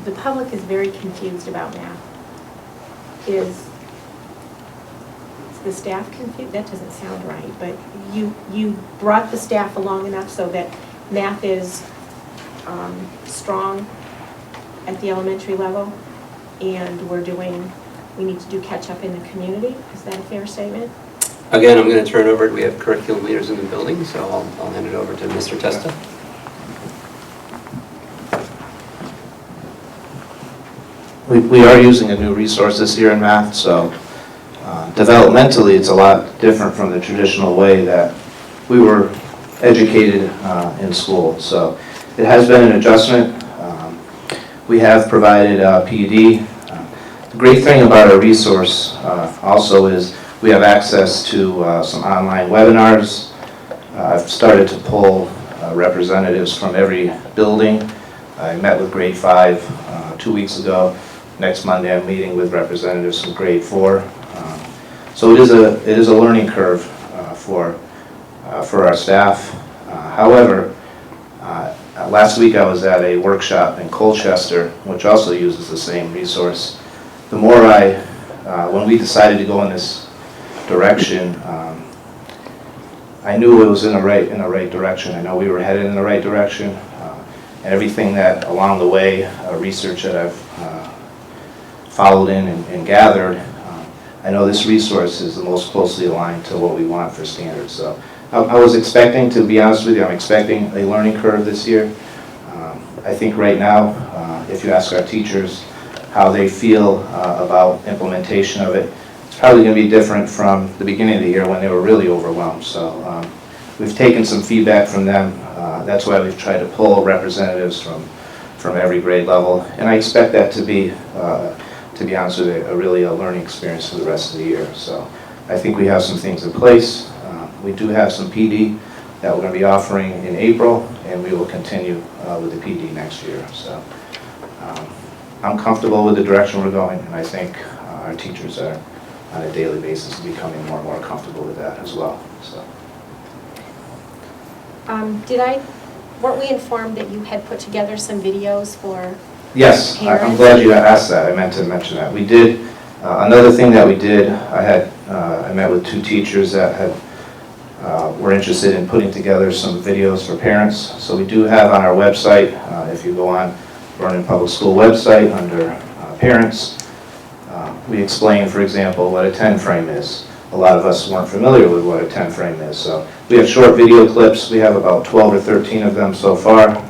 The public is very confused about math. Is the staff confused? That doesn't sound right, but you brought the staff along enough so that math is strong at the elementary level, and we need to do catch up in the community. Is that a fair statement? Again, I'm going to turn over. We have curriculum leaders in the building, so I'll hand it over to Mr. Testa. We are using a new resource this year in math, so developmentally it's a lot different from the traditional way that we were educated in school. So it has been an adjustment. We have provided PD. The great thing about our resource also is we have access to some online webinars. I've started to pull representatives from every building. I met with grade 5 2 weeks ago. Next Monday I'm meeting with representatives from grade 4. So it is a learning curve for our staff. However, last week I was at a workshop in Colchester, which also uses the same resource. The more when we decided to go in this direction, I knew it was in the right direction. I know we were headed in the right direction, and everything that along the way, research that I've followed in and gathered, I know this resource is the most closely aligned to what we want for standards. So I was expecting, to be honest with you, I'm expecting a learning curve this year. I think right now, if you ask our teachers how they feel about implementation of it, it's probably going to be different from the beginning of the year when they were really overwhelmed. So we've taken some feedback from them. That's why we've tried to pull representatives from every grade level. And I expect that to be honest with you, really a learning experience for the rest of the year. So I think we have some things in place. We do have some PD that we're going to be offering in April, and we will continue with the PD next year. So I'm comfortable with the direction we're going, and I think our teachers are on a daily basis becoming more and more comfortable with that as well. So. Weren't we informed that you had put together some videos for Yes, parents? I'm glad you asked that. I meant to mention that. We did, another thing that we did, I met with 2 teachers that were interested in putting together some videos for parents. So we do have on our website, if you go on Vernon Public School website under parents, we explain, for example, what a 10 frame is. A lot of us weren't familiar with what a 10 frame is. So we have short video clips. We have about 12 or 13 of them so far.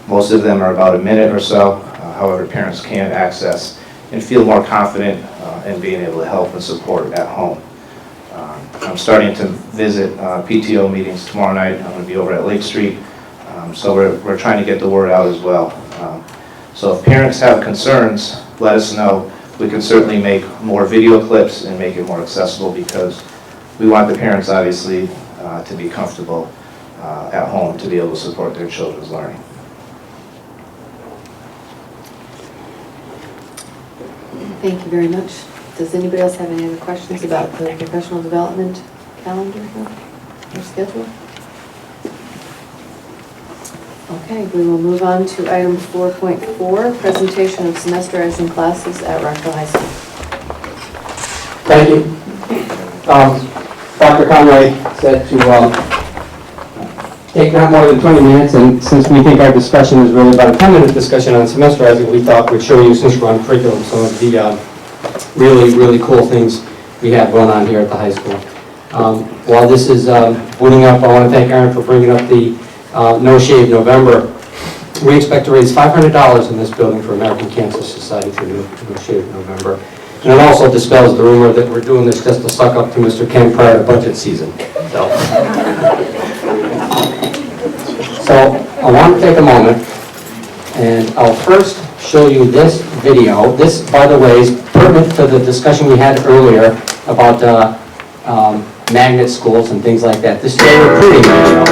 Most of them are about a minute or so. However, parents can access and feel more confident in being able to help and support at home. I'm starting to visit PTO meetings tomorrow night. I'm going to be over at Lake Street. So we're trying to get the word out as well. So if parents have concerns, let us know. We can certainly make more video clips and make it more accessible, because we want the parents obviously to be comfortable at home to be able to support their children's learning. Thank you very much. Does anybody else have any other questions about the professional development calendar or schedule? Okay, we will move on to item 4.4, presentation of semesterizing classes at Rockville High School. Thank you. Dr. Conway said to take not more than 20 minutes, and since we think our discussion is really about a 10-minute discussion on semesterizing, we thought we'd show you, since we're on curriculum, some of the really cool things we have going on here at the high school. While this is booting up, I want to thank Aaron for bringing up the No Shave November. We expect to raise $500 in this building for American Cancer Society through No Shave November. And it also dispels the rumor that we're doing this just to suck up to Mr. Kent prior to budget season. So I want to take a moment, and I'll first show you this video. This, by the way, is pertinent to the discussion we had earlier about magnet schools and things like that. This is a recruiting video.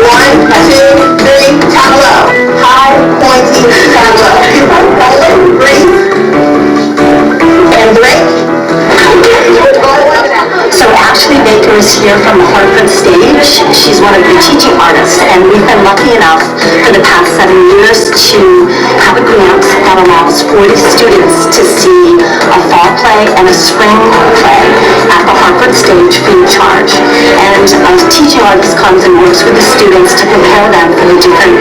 1, 2, 3, tableau. High, pointy, tableau. Breathe. And break. So Ashley Baker is here from the Hartford stage. She's one of the teaching artists, and we've been lucky enough for the past 7 years to have a grant that allows 40 students to see a fall play and a spring play at the Hartford stage free of charge. And a teaching artist comes and works with the students to prepare them for the different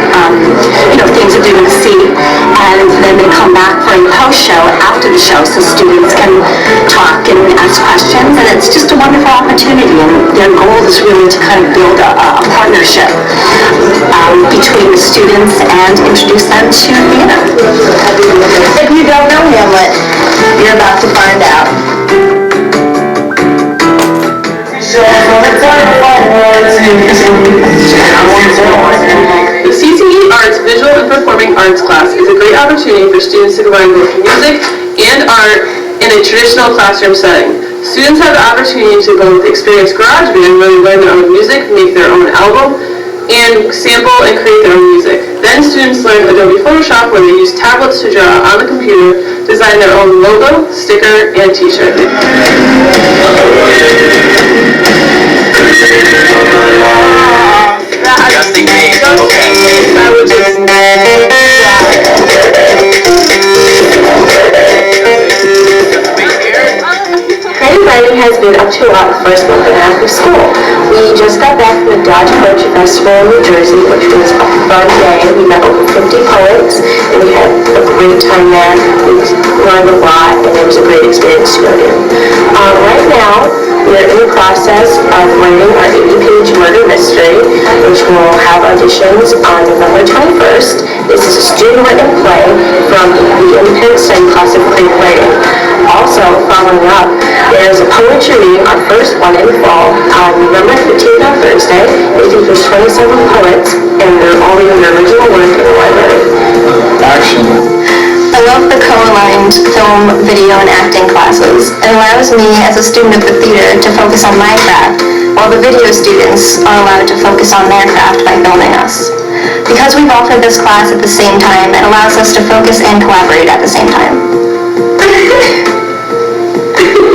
things that they're going to see, and then they come back for a post show after the show so students can talk and ask questions, and it's just a wonderful opportunity, and their goal is really to kind of build a partnership between the students and introduce them to theater. If you don't know Hamlet, you're about to find out. The CTE Arts Visual and Performing Arts class is a great opportunity for students to combine both music and art in a traditional classroom setting. Students have the opportunity to both experience garage band, really learn their own music, make their own album, and sample and create their own music. Then students learn Adobe Photoshop, where they use tablets to draw on the computer, design their own logo, sticker, and t-shirt. Just in case, Creative writing has been up to a lot the first month and a half of school. We just got back from the Dodge Poetry Festival in New Jersey, which was a fun day. We met over 50 poets, and we had a great time there. We learned a lot, and it was a great experience to go to. Right now, we're in the process of writing our 80-page murder mystery, which will have auditions on November 21st. This is a student-written play from the independent study class of creative writing. Also, following up, there's a poetry reading, our first one in the fall, on November 15th on Thursday. It features 27 poets, and they're all reading their original work in the library. Action. I love the co-aligned film, video, and acting classes. It allows me, as a student of the theater, to focus on my craft, while the video students are allowed to focus on their craft by filming us. Because we've offered this class at the same time, it allows us to focus and collaborate at the same time.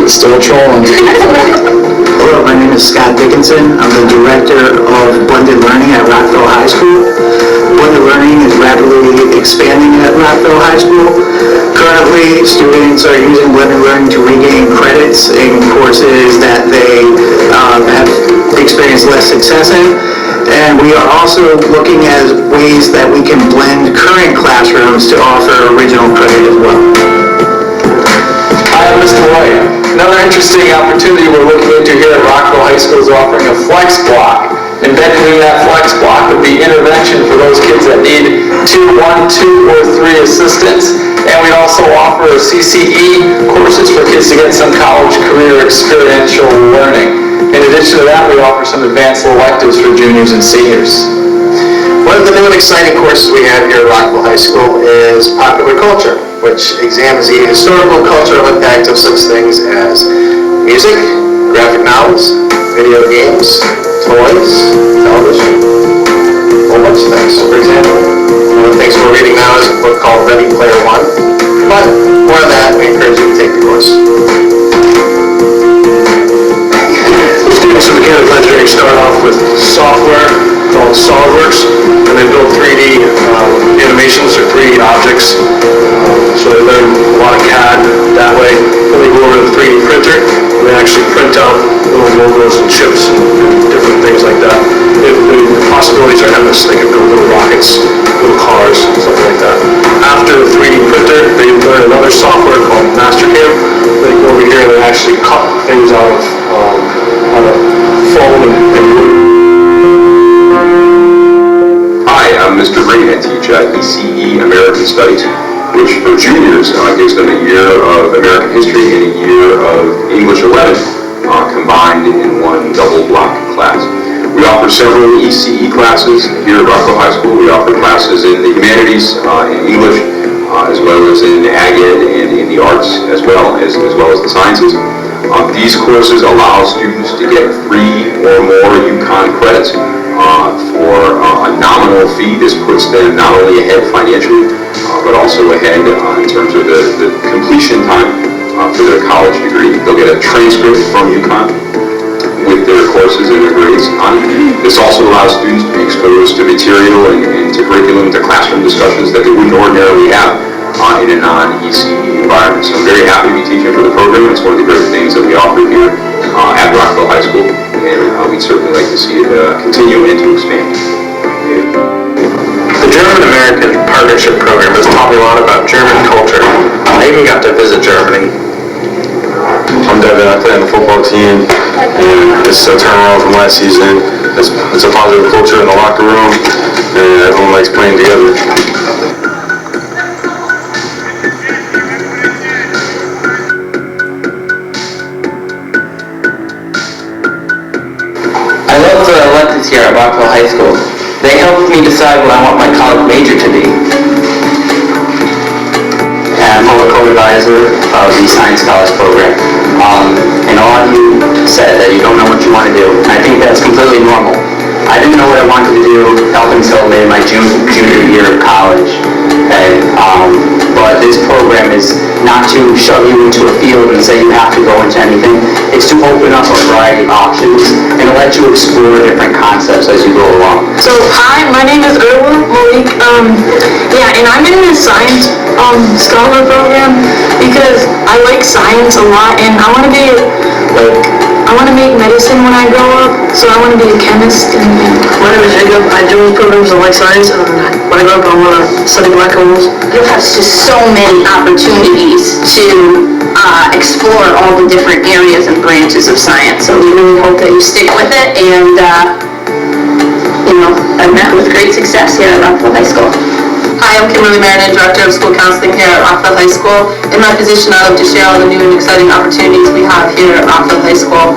Still trolling. Hello, my name is Scott Dickinson. I'm the director of Blended Learning at Rockville High School. Blended Learning is rapidly expanding at Rockville High School. Currently, students are using Blended Learning to regain credits in courses that they have experienced less success in. And we are also looking at ways that we can blend current classrooms to offer original credit as well. Hi, I'm Mr. White. Another interesting opportunity we're looking into here at Rockville High School is offering a flex block. Embedded in that flex block would be intervention for those kids that need 2, 1, 2, or 3 assistance. And we also offer CCE courses for kids to get some college career experiential learning. In addition to that, we offer some advanced electives for juniors and seniors. One of the new and exciting courses we have here at Rockville High School is popular culture, which examines the historical and cultural impact of such things as music, graphic novels, video games, toys, television, a whole bunch of things. For example, one of the things we're reading now is a book called Ready Player One. But more of that, we encourage you to take the course. Students in mechanical engineering start off with software called SolidWorks, and they build 3D animations or 3D objects. So they learn a lot of CAD that way. Then they go over to the 3D printer, and they actually print out little logos and chips and different things like that. The possibilities are endless. They can build little rockets, little cars, something like that. After the 3D printer, they learn another software called Mastercam. They go over here and they actually cut things out of foam and wood. Hi, I'm Mr. Ray. I teach ECE American Studies, which for juniors gives them a year of American history and a year of English 11 combined in one double block class. We offer several ECE classes here at Rockville High School. We offer classes in the humanities, in English, as well as in Ag Ed and in the arts, as well as the sciences. These courses allow students to get 3 or more UConn credits for a nominal fee. This puts them not only ahead financially, but also ahead in terms of the completion time for their college degree. They'll get a transcript from UConn with their courses and their grades on it. This also allows students to be exposed to material and to curriculum, to classroom discussions that they wouldn't ordinarily have in a non-ECE environment. So I'm very happy to be teaching for the program. It's one of the great things that we offer here at Rockville High School, and we'd certainly like to see it continue and to expand. The German-American Partnership Program has taught me a lot about German culture. I even got to visit Germany. I'm Devin, I play on the football team, and this is a turnaround from last season. It's a positive culture in the locker room, and everyone likes playing together. I love the electives here at Rockville High School. They helped me decide what I want my college major to be. And I'm a co-advisor of the Science College program. And a lot of you said that you don't know what you want to do. And I think that's completely normal. I didn't know what I wanted to do up until maybe my junior year of college. But this program is not to shove you into a field and say you have to go into anything. It's to open up a variety of options and to let you explore different concepts as you go along. So, hi, my name is Erwa Malik. And I'm in the science scholar program because I like science a lot, and I want to be I want to make medicine when I grow up, so I want to be a chemist. And my name is Jacob. I joined programs in life science, and when I grow up, I want to study black holes. You'll have just so many opportunities to explore all the different areas and branches of science. So we really hope that you stick with it and, and met with great success here at Rockville High School. Hi, I'm Kimberly Marinan, Director of School Counseling here at Rockville High School. In my position, I love to share all the new and exciting opportunities we have here at Rockville High School.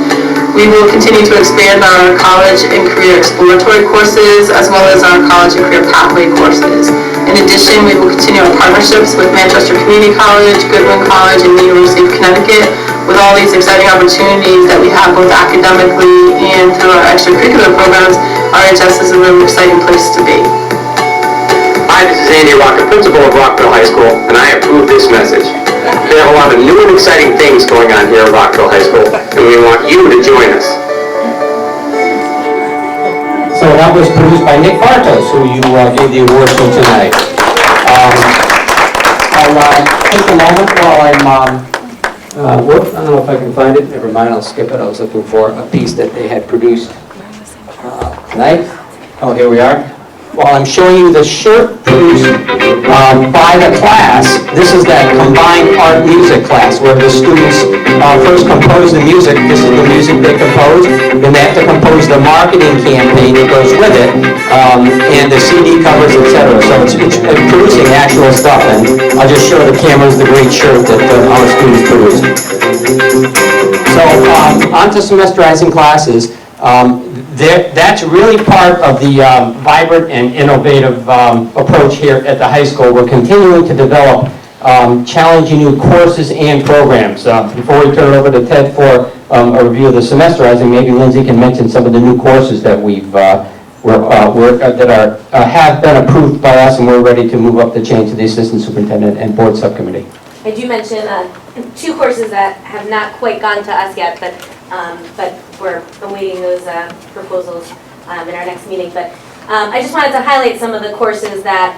We will continue to expand our college and career exploratory courses, as well as our college and career pathway courses. In addition, we will continue our partnerships with Manchester Community College, Goodwin College, and the University of Connecticut. With all these exciting opportunities that we have both academically and through our extracurricular programs, RHS is a really exciting place to be. Hi, this is Andy Rocker, principal of Rockville High School, and I approve this message. We have a lot of new and exciting things going on here at Rockville High School, and we want you to join us. So that was produced by Nick Bartos, who you gave the award to tonight. I'll take a moment while I don't know if I can find it. Never mind, I'll skip it. I was looking for a piece that they had produced tonight. Oh, here we are. While I'm showing you the shirt produced by the class, this is that combined art music class where the students first compose the music. This is the music they compose. Then they have to compose the marketing campaign that goes with it, and the CD covers, etc. So it's producing actual stuff. And I'll just show the cameras the great shirt that our students produced. So on to semesterizing classes. That's really part of the vibrant and innovative approach here at the high school. We're continuing to develop challenging new courses and programs. Before we turn it over to Ted for a review of the semesterizing, maybe Lindsay can mention some of the new courses that have been approved by us, and we're ready to move up the chain to the assistant superintendent and board subcommittee. I do mention 2 courses that have not quite gone to us yet, but we're awaiting those proposals in our next meeting. But I just wanted to highlight some of the courses that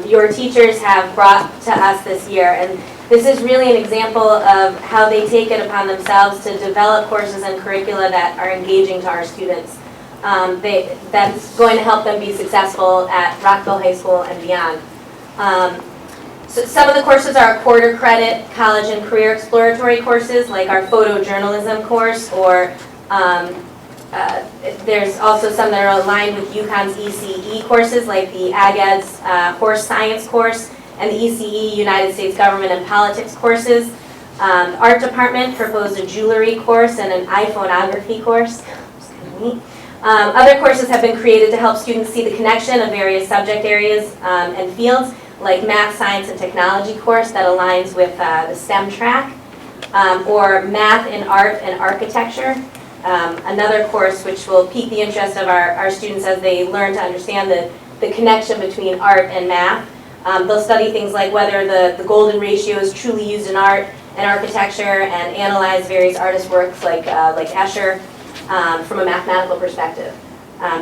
your teachers have brought to us this year. And this is really an example of how they take it upon themselves to develop courses and curricula that are engaging to our students. That's going to help them be successful at Rockville High School and beyond. So some of the courses are quarter credit college and career exploratory courses, like our photojournalism course, or there's also some that are aligned with UConn's ECE courses, like the AgEd's horse science course and the ECE United States Government and Politics courses. The art department proposed a jewelry course and an iPhoneography course. Other courses have been created to help students see the connection of various subject areas and fields, like math, science, and technology course that aligns with the STEM track, or math in art and architecture. Another course which will pique the interest of our students as they learn to understand the connection between art and math. They'll study things like whether the golden ratio is truly used in art and architecture, and analyze various artist works like Escher from a mathematical perspective.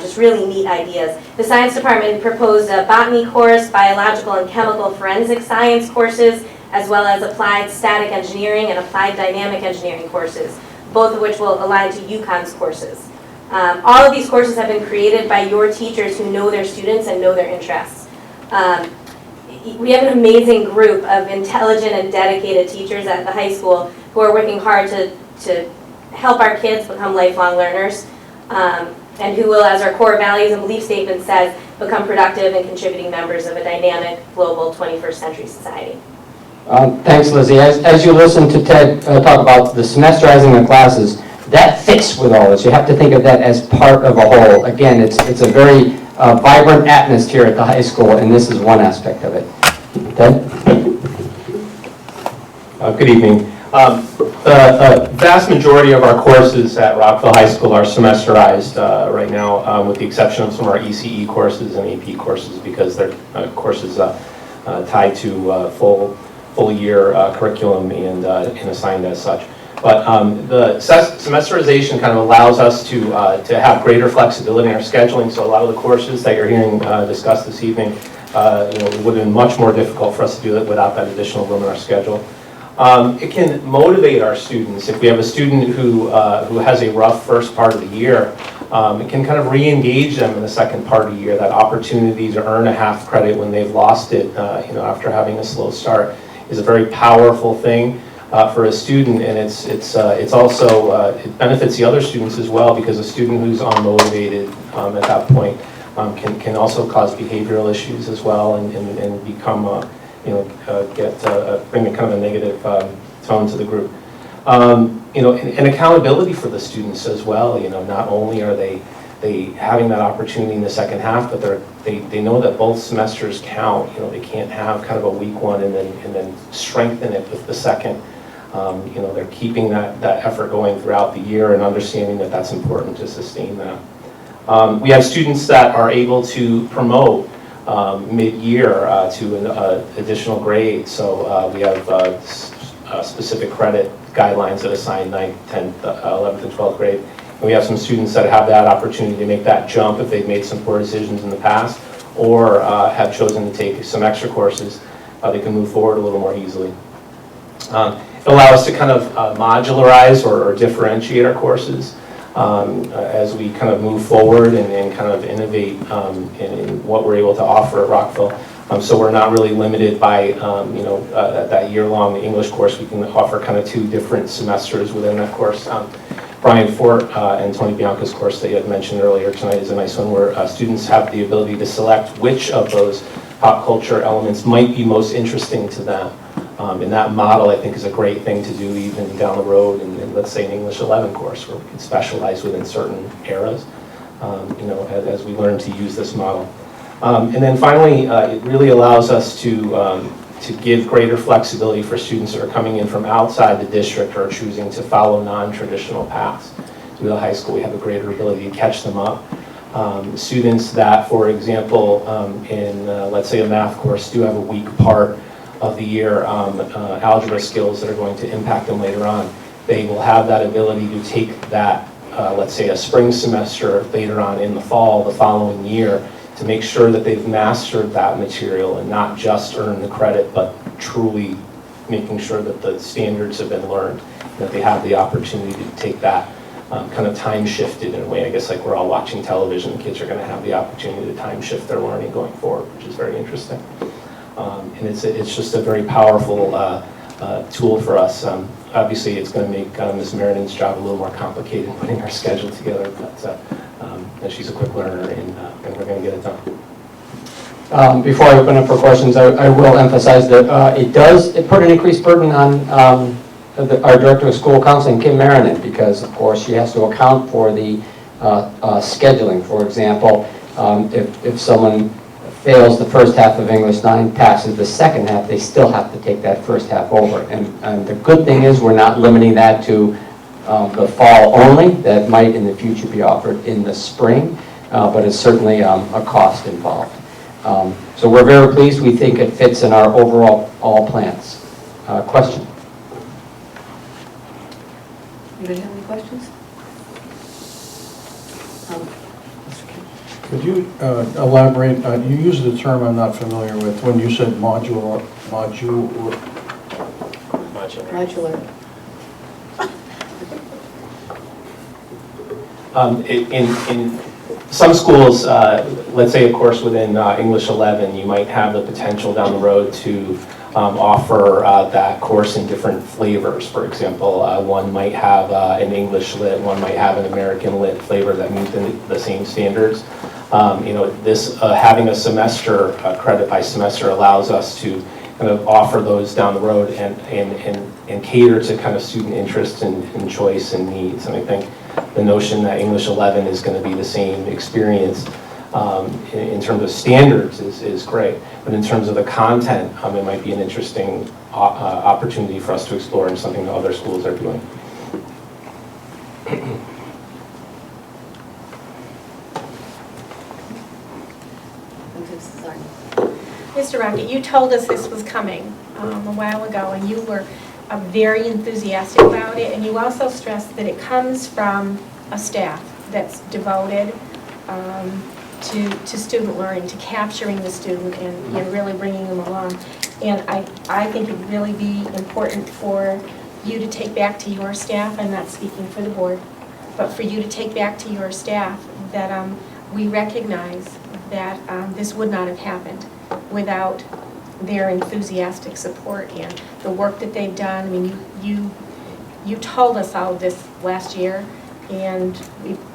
Just really neat ideas. The science department proposed a botany course, biological and chemical forensic science courses, as well as applied static engineering and applied dynamic engineering courses, both of which will align to UConn's courses. All of these courses have been created by your teachers who know their students and know their interests. We have an amazing group of intelligent and dedicated teachers at the high school who are working hard to help our kids become lifelong learners, and who will, as our core values and belief statement says, become productive and contributing members of a dynamic, global 21st century society. Thanks, Lizzie. As you listen to Ted talk about the semesterizing of classes, that fits with all this. You have to think of that as part of a whole. Again, it's a very vibrant atmosphere at the high school, and this is one aspect of it. Ted? Good evening. The vast majority of our courses at Rockville High School are semesterized right now, with the exception of some of our ECE courses and AP courses, because they're courses tied to full year curriculum and assigned as such. But the semesterization kind of allows us to have greater flexibility in our scheduling. So a lot of the courses that you're hearing discussed this evening, it would have been much more difficult for us to do it without that additional room in our schedule. It can motivate our students. If we have a student who has a rough first part of the year, it can kind of re-engage them in the second part of the year. That opportunity to earn a half credit when they've lost it, after having a slow start, is a very powerful thing for a student, and it's also it benefits the other students as well, because a student who's unmotivated at that point can also cause behavioral issues as well, and become bring a kind of a negative tone to the group. And accountability for the students as well. Not only are they having that opportunity in the second half, but they know that both semesters count. They can't have kind of a weak one and then strengthen it with the second. They're keeping that effort going throughout the year and understanding that that's important to sustain that. We have students that are able to promote mid-year to an additional grade. So we have specific credit guidelines that assign 9th, 10th, 11th, and 12th grade. And we have some students that have that opportunity to make that jump if they've made some poor decisions in the past, or have chosen to take some extra courses. They can move forward a little more easily. It allows us to kind of modularize or differentiate our courses as we kind of move forward and kind of innovate in what we're able to offer at Rockville. So we're not really limited by that year-long English course. We can offer kind of 2 different semesters within that course. Brian Fort and Tony Bianca's course that you had mentioned earlier tonight is a nice one, where students have the ability to select which of those pop culture elements might be most interesting to them. And that model, I think, is a great thing to do even down the road in let's say, an English 11 course, where we can specialize within certain eras, as we learn to use this model. And then finally, it really allows us to to give greater flexibility for students that are coming in from outside the district or choosing to follow non-traditional paths. To the high school, we have a greater ability to catch them up. Students that, for example, in let's say a math course, do have a weak part of the year, algebra skills that are going to impact them later on, they will have that ability to take that, let's say a spring semester later on in the fall, the following year, to make sure that they've mastered that material and not just earn the credit, but truly making sure that the standards have been learned, that they have the opportunity to take that kind of time shifted in a way. I guess like we're all watching television, kids are going to have the opportunity to time shift their learning going forward, which is very interesting. And it's just a very powerful tool for us. Obviously, it's going to make Ms. Meriden's job a little more complicated putting our schedule together, but she's a quick learner, and we're going to get it done. Before I open up for questions, I will emphasize that it put an increased burden on our Director of School Counseling, Kim Meriden, because of course she has to account for the scheduling. For example, if someone fails the first half of English 9, passes the second half, they still have to take that first half over. And the good thing is we're not limiting that to the fall only. That might in the future be offered in the spring, but it's certainly a cost involved. So we're very pleased. We think it fits in our overall plans. Question? Anybody have any questions? Could you elaborate, you used the term I'm not familiar with, when you said modular. In some schools, let's say of course within English 11, you might have the potential down the road to offer that course in different flavors. For example, one might have an English Lit, one might have an American Lit flavor that meet the same standards. This having a semester, credit by semester, allows us to kind of offer those down the road and cater to kind of student interest and choice and needs. And I think the notion that English 11 is going to be the same experience in terms of standards is great, but in terms of the content, it might be an interesting opportunity for us to explore and something that other schools are doing. Mr. Rocket, you told us this was coming a while ago, and you were very enthusiastic about it, and you also stressed that it comes from a staff that's devoted to student learning, to capturing the student and really bringing them along. And I think it'd really be important for you to take back to your staff, I'm not speaking for the board, but for you to take back to your staff that we recognize that this would not have happened without their enthusiastic support and the work that they've done. I mean, you told us all of this last year, and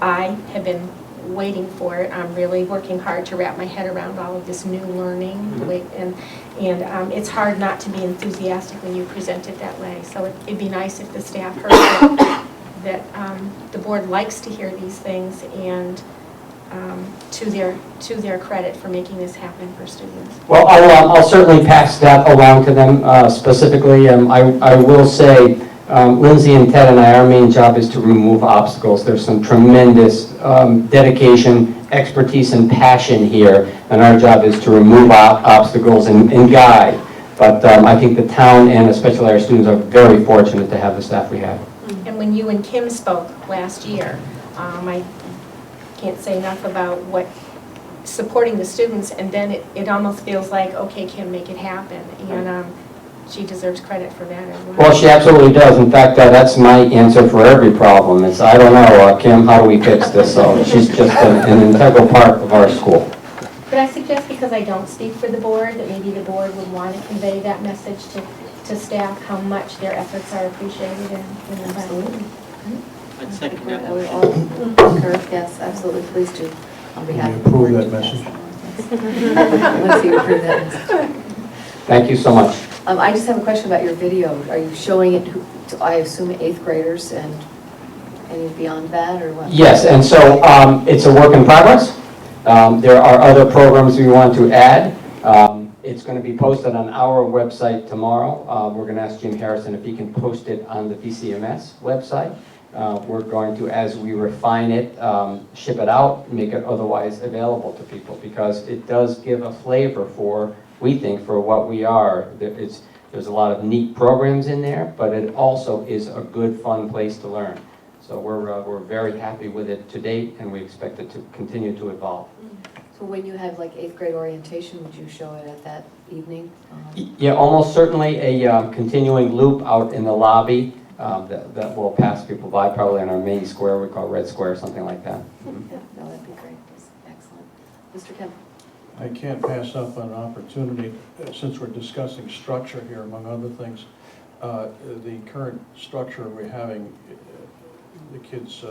I have been waiting for it. I'm really working hard to wrap my head around all of this new learning, and it's hard not to be enthusiastic when you present it that way. So it'd be nice if the staff heard that the board likes to hear these things, and to their credit for making this happen for students. Well, I'll certainly pass that along to them specifically. I will say, Lindsay and Ted and I, our main job is to remove obstacles. There's some tremendous dedication, expertise, and passion here, and our job is to remove obstacles and guide. But I think the town and especially our students are very fortunate to have the staff we have. And when you and Kim spoke last year, I can't say enough about what supporting the students, and then it almost feels like, okay, Kim, make it happen, and she deserves credit for that as well. Well, she absolutely does. In fact, that's my answer for every problem. It's, I don't know, Kim, how do we fix this? So she's just an integral part of our school. Could I suggest, because I don't speak for the board, that maybe the board would want to convey that message to staff, how much their efforts are appreciated and Absolutely. I'd second that. I would all concur. Yes, absolutely. Please do. On behalf of the board. Approve that message. Let's see you approve that message. Thank you so much. I just have a question about your video. Are you showing it to, I assume, 8th graders and any beyond that, or what? Yes, and so it's a work in progress. There are other programs we want to add. It's going to be posted on our website tomorrow. We're going to ask Jim Harrison if he can post it on the VCMS website. We're going to, as we refine it, ship it out, make it otherwise available to people, because it does give a flavor for, we think, for what we are. There's a lot of neat programs in there, but it also is a good, fun place to learn. So we're very happy with it to date, and we expect it to continue to evolve. So when you have like 8th grade orientation, would you show it at that evening? Yeah, almost certainly a continuing loop out in the lobby that will pass people by, probably in our main square, we call Red Square, something like that. Yeah, no, that'd be great. That's excellent. Mr. Kemp? I can't pass up an opportunity, since we're discussing structure here, among other things. The current structure we're having, the kids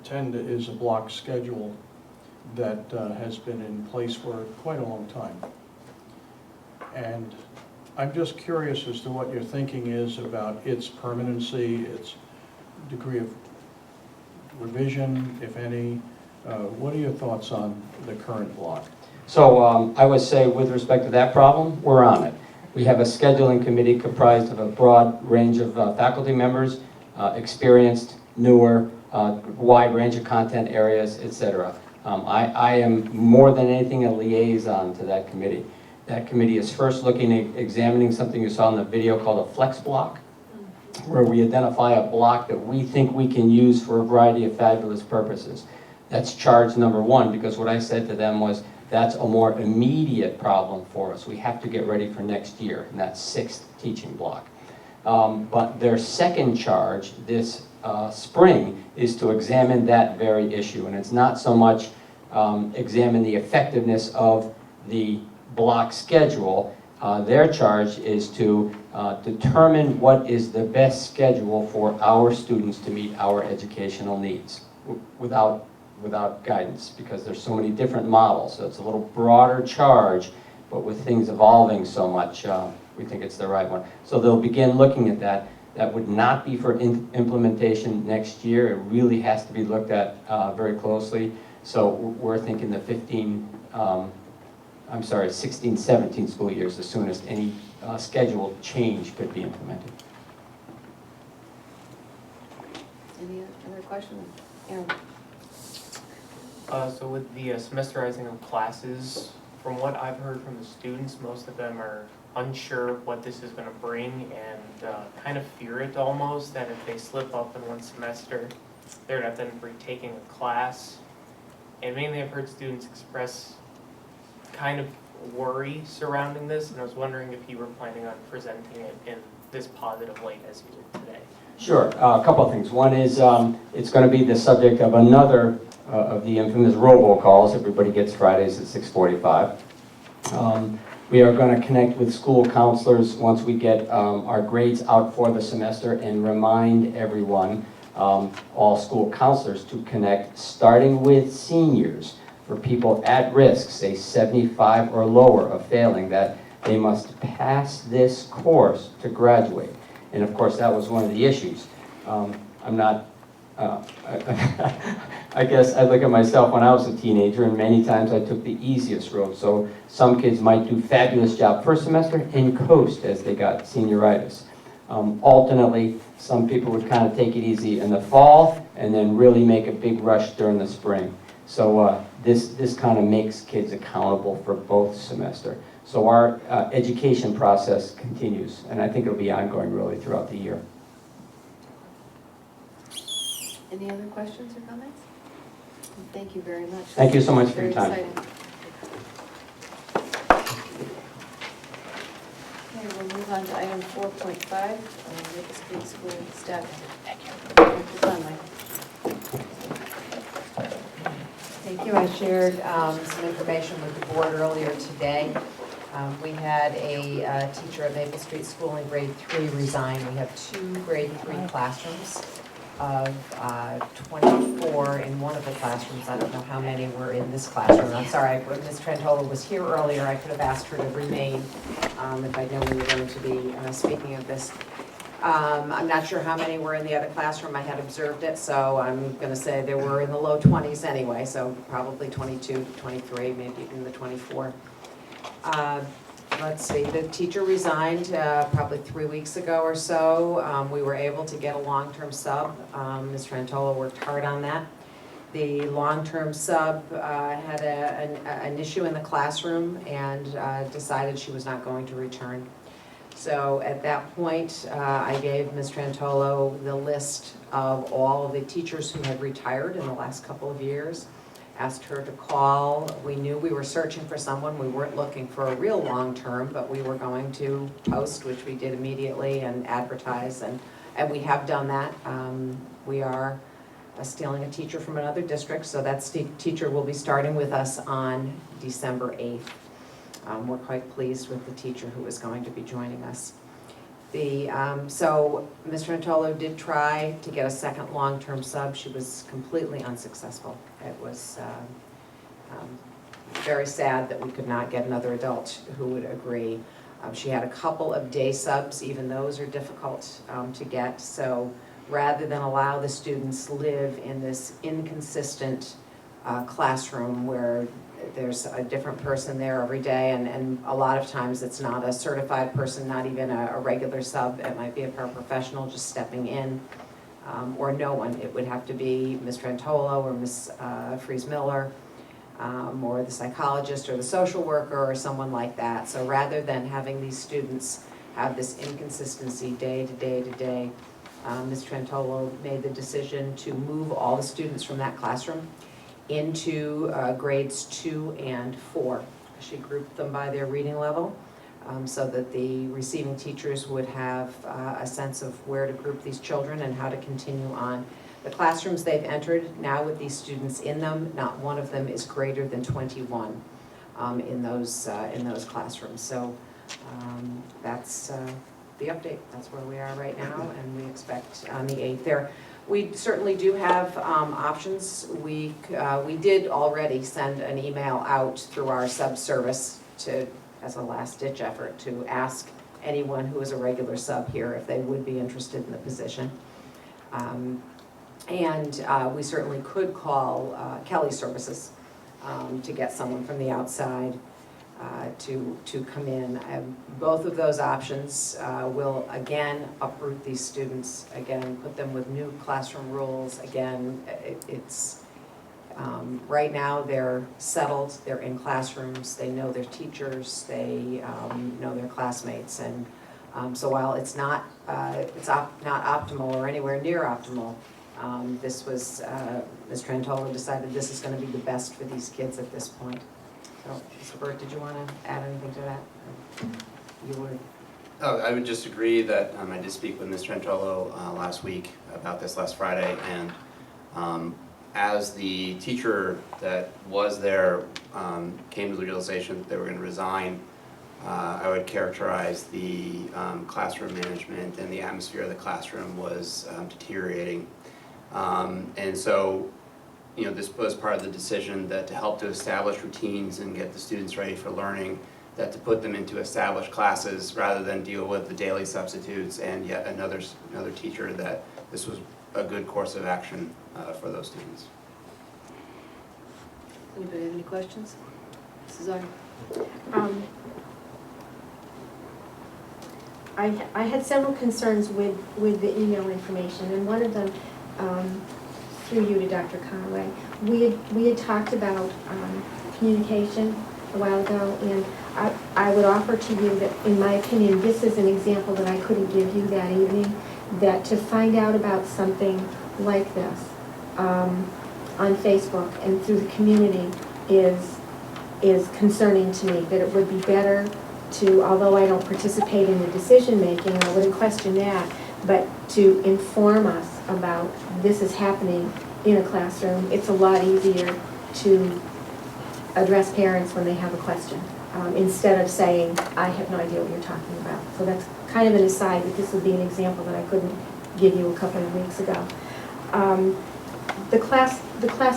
attend, is a block schedule that has been in place for quite a long time. And I'm just curious as to what your thinking is about its permanency, its degree of revision, if any. What are your thoughts on the current block? So I would say, with respect to that problem, we're on it. We have a scheduling committee comprised of a broad range of faculty members, experienced, newer, wide range of content areas, etc. I am more than anything a liaison to that committee. That committee is first looking at examining something you saw in the video called a flex block, where we identify a block that we think we can use for a variety of fabulous purposes. That's charge number one, because what I said to them was, that's a more immediate problem for us. We have to get ready for next year, and that's 6th teaching block. But their second charge this spring is to examine that very issue, and it's not so much examine the effectiveness of the block schedule. Their charge is to determine what is the best schedule for our students to meet our educational needs without guidance, because there's so many different models. So it's a little broader charge, but with things evolving so much, we think it's the right one. So they'll begin looking at that. That would not be for implementation next year. It really has to be looked at very closely. So we're thinking the 16, 17 school years, the soonest any schedule change could be implemented. Any other questions? Aaron? So with the semesterizing of classes, from what I've heard from the students, most of them are unsure what this is going to bring and kind of fear it almost, that if they slip up in one semester, they're going to have to be retaking a class. And mainly I've heard students express kind of worry surrounding this, and I was wondering if you were planning on presenting it in this positive light as you did today. Sure, a couple of things. One is it's going to be the subject of another of the infamous robocalls. Everybody gets Fridays at 6:45. We are going to connect with school counselors once we get our grades out for the semester, and remind everyone, all school counselors, to connect starting with seniors. For people at risk, say 75 or lower of failing, that they must pass this course to graduate. And of course, that was one of the issues. I'm not, I guess I look at myself when I was a teenager, and many times I took the easiest road. So some kids might do fabulous job first semester and coast as they got senioritis. Alternately, some people would kind of take it easy in the fall and then really make a big rush during the spring. So this kind of makes kids accountable for both semester. So our education process continues, and I think it'll be ongoing really throughout the year. Any other questions or comments? Thank you very much. Thank you so much for your Very time. exciting. Okay, we'll move on to item 4.5, Maple Street School staff. Thank you. Thank you. I shared some information with the board earlier today. We had a teacher at Maple Street School in grade 3 resign. We have 2 grade 3 classrooms of 24 in one of the classrooms. I don't know how many were in this classroom. I'm sorry, when Ms. Trentola was here earlier, I could have asked her to remain if I know we were going to be speaking of this. I'm not sure how many were in the other classroom. I had observed it, so I'm going to say they were in the low 20s anyway, so probably 22 to 23, maybe even the 24. let's see, the teacher resigned probably 3 weeks ago or so. We were able to get a long-term sub. Ms. Trantola worked hard on that. The long-term sub had an issue in the classroom and decided she was not going to return. So at that point, I gave Ms. Trantolo the list of all of the teachers who had retired in the last couple of years, asked her to call. We knew we were searching for someone. We weren't looking for a real long-term, but we were going to post, which we did immediately, and advertise, and we have done that. We are stealing a teacher from another district, so that teacher will be starting with us on December 8th. We're quite pleased with the teacher who is going to be joining us. So Ms. Trantolo did try to get a second long-term sub. She was completely unsuccessful. It was very sad that we could not get another adult who would agree. She had a couple of day subs, even those are difficult to get. So rather than allow the students live in this inconsistent classroom where there's a different person there every day, and a lot of times it's not a certified person, not even a regular sub. It might be a paraprofessional just stepping in, or no one. It would have to be Ms. Trantolo or Ms. Fries-Miller, or the psychologist or the social worker or someone like that. So rather than having these students have this inconsistency day to day to day, Ms. Trantolo made the decision to move all the students from that classroom into grades 2 and 4. She grouped them by their reading level so that the receiving teachers would have a sense of where to group these children and how to continue on. The classrooms they've entered now with these students in them, not one of them is greater than 21 in those classrooms. So that's the update. That's where we are right now, and we expect on the 8th there. We certainly do have options. We did already send an email out through our sub-service as a last-ditch effort to ask anyone who is a regular sub here if they would be interested in the position. We certainly could call Kelly Services to get someone from the outside to come in. Both of those options will again uproot these students, again put them with new classroom rules. Again, it's right now they're settled, they're in classrooms, they know their teachers, they know their classmates, and so while it's not optimal or anywhere near optimal, this was Ms. Trantolo decided this is going to be the best for these kids at this point. So, Mr. Burt, did you want to add anything to that? You would. Oh, I would just agree that I did speak with Ms. Trantolo last week about this last Friday, and as the teacher that was there came to the realization that they were going to resign, I would characterize the classroom management and the atmosphere of the classroom was deteriorating. And so, you know, this was part of the decision that to help to establish routines and get the students ready for learning, that to put them into established classes rather than deal with the daily substitutes and yet another teacher, that this was a good course of action for those students. Anybody have any questions? Mrs. Arden? I had several concerns with the email information, and one of them, through you to Dr. Conway, we had talked about communication a while ago, and I would offer to you that, in my opinion, this is an example that I couldn't give you that evening, that to find out about something like this on Facebook and through the community is concerning to me, that it would be better to, although I don't participate in the decision making, I wouldn't question that, but to inform us about this is happening in a classroom. It's a lot easier to address parents when they have a question, instead of saying, I have no idea what you're talking about. So that's kind of an aside, that this would be an example that I couldn't give you a couple of weeks ago. The class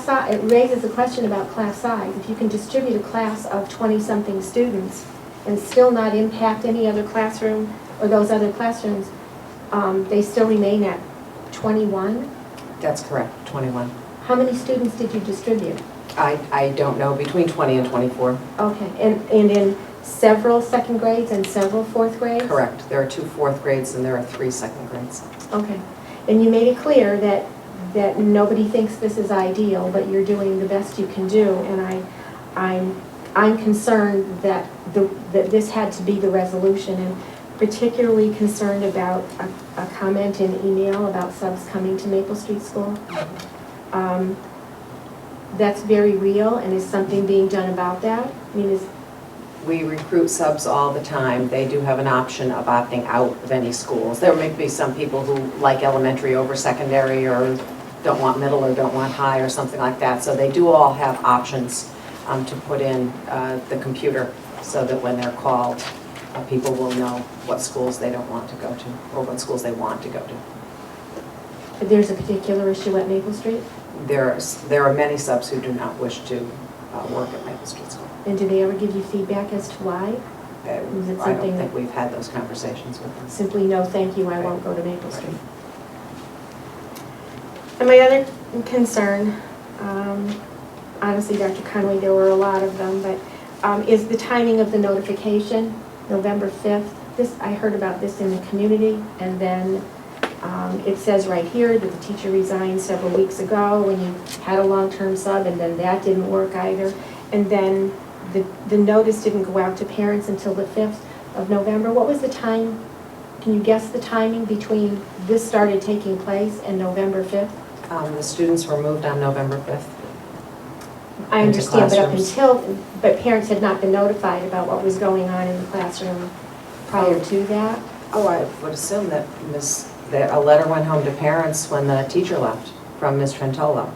size, it raises a question about class size. If you can distribute a class of 20-something students and still not impact any other classroom or those other classrooms, they still remain at 21? That's correct, 21. How many students did you distribute? I don't know, between 20 and 24. Okay, and in several second grades and several fourth grades? Correct. There are 2 4th grades and there are 3 second grades. Okay. And you made it clear that nobody thinks this is ideal, but you're doing the best you can do. And I'm concerned that that this had to be the resolution, and particularly concerned about a comment in email about subs coming to Maple Street School. That's very real, and is something being done about that? I mean, We recruit subs all the time. They do have an option of opting out of any schools. There may be some people who like elementary over secondary, or don't want middle, or don't want high, or something like that. So they do all have options to put in the computer, so that when they're called, people will know what schools they don't want to go to, or what schools they want to go to. there's a particular issue at Maple Street? There are many subs who do not wish to work at Maple Street School. And do they ever give you feedback as to why? Is it I don't something think we've had those conversations with them. simply no, thank you, I won't go to Maple Street? And my other concern, honestly, Dr. Conway, there were a lot of them, but is the timing of the notification, November 5th. I heard about this in the community, and then it says right here that the teacher resigned several weeks ago when you had a long-term sub, and then that didn't work either. And then the notice didn't go out to parents until the 5th of November. What was the time? Can you guess the timing between this started taking place and November 5th? The students were moved on November 5th. I into understand, but classrooms. but parents had not been notified about what was going on in the classroom prior to that? Oh, I would assume that a letter went home to parents when the teacher left from Ms. Trentolo.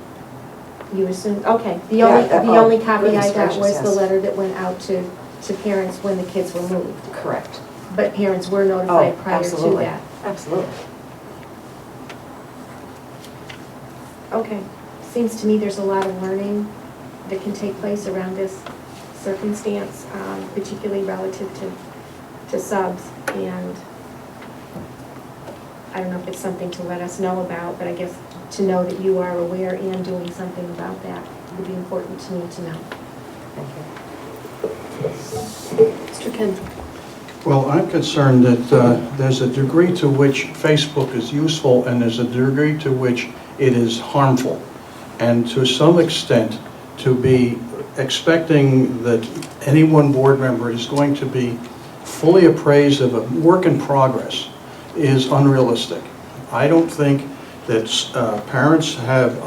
You assume, okay. The Yeah, only copy I goodness got gracious, was the yes. letter that went out to parents when the kids were moved. Correct. But parents were notified Oh, prior to absolutely. that. Absolutely. Okay. Seems to me there's a lot of learning that can take place around this circumstance, particularly relative to subs. And I don't know if it's something to let us know about, but I guess to know that you are aware and doing something about that would be important to me to know. Thank you. Mr. Ken? Well, I'm concerned that there's a degree to which Facebook is useful, and there's a degree to which it is harmful. And to some extent, to be expecting that any one board member is going to be fully appraised of a work in progress is unrealistic. I don't think that parents have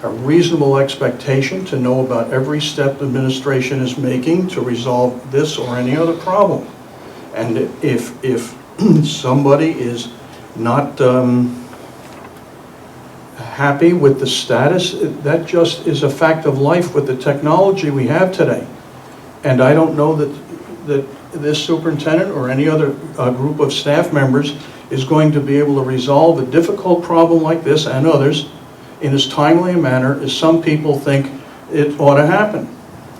a reasonable expectation to know about every step the administration is making to resolve this or any other problem. And if somebody is not happy with the status, that just is a fact of life with the technology we have today. And I don't know that this superintendent or any other group of staff members is going to be able to resolve a difficult problem like this and others in as timely a manner as some people think it ought to happen.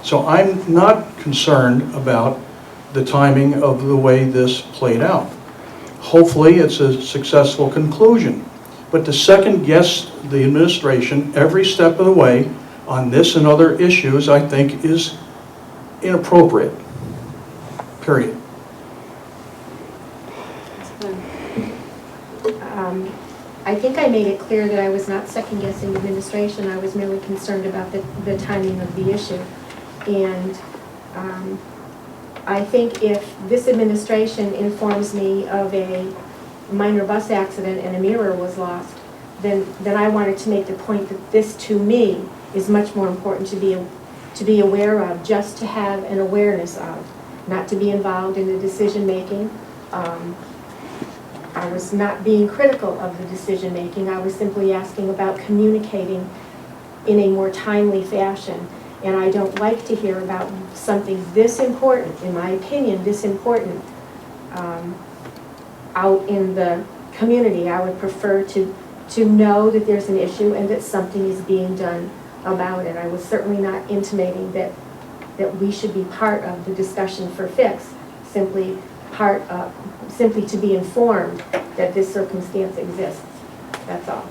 So I'm not concerned about the timing of the way this played out. Hopefully it's a successful conclusion. But to second guess the administration every step of the way on this and other issues, I think is inappropriate, period. I think I made it clear that I was not second guessing the administration. I was merely concerned about the timing of the issue. And I think if this administration informs me of a minor bus accident and a mirror was lost, then I wanted to make the point that this, to me, is much more important to be aware of, just to have an awareness of, not to be involved in the decision-making. I was not being critical of the decision-making. I was simply asking about communicating in a more timely fashion. And I don't like to hear about something this important, in my opinion, this important, out in the community. I would prefer to know that there's an issue and that something is being done about it. I was certainly not intimating that we should be part of the discussion for fix, simply to be informed that this circumstance exists. That's all.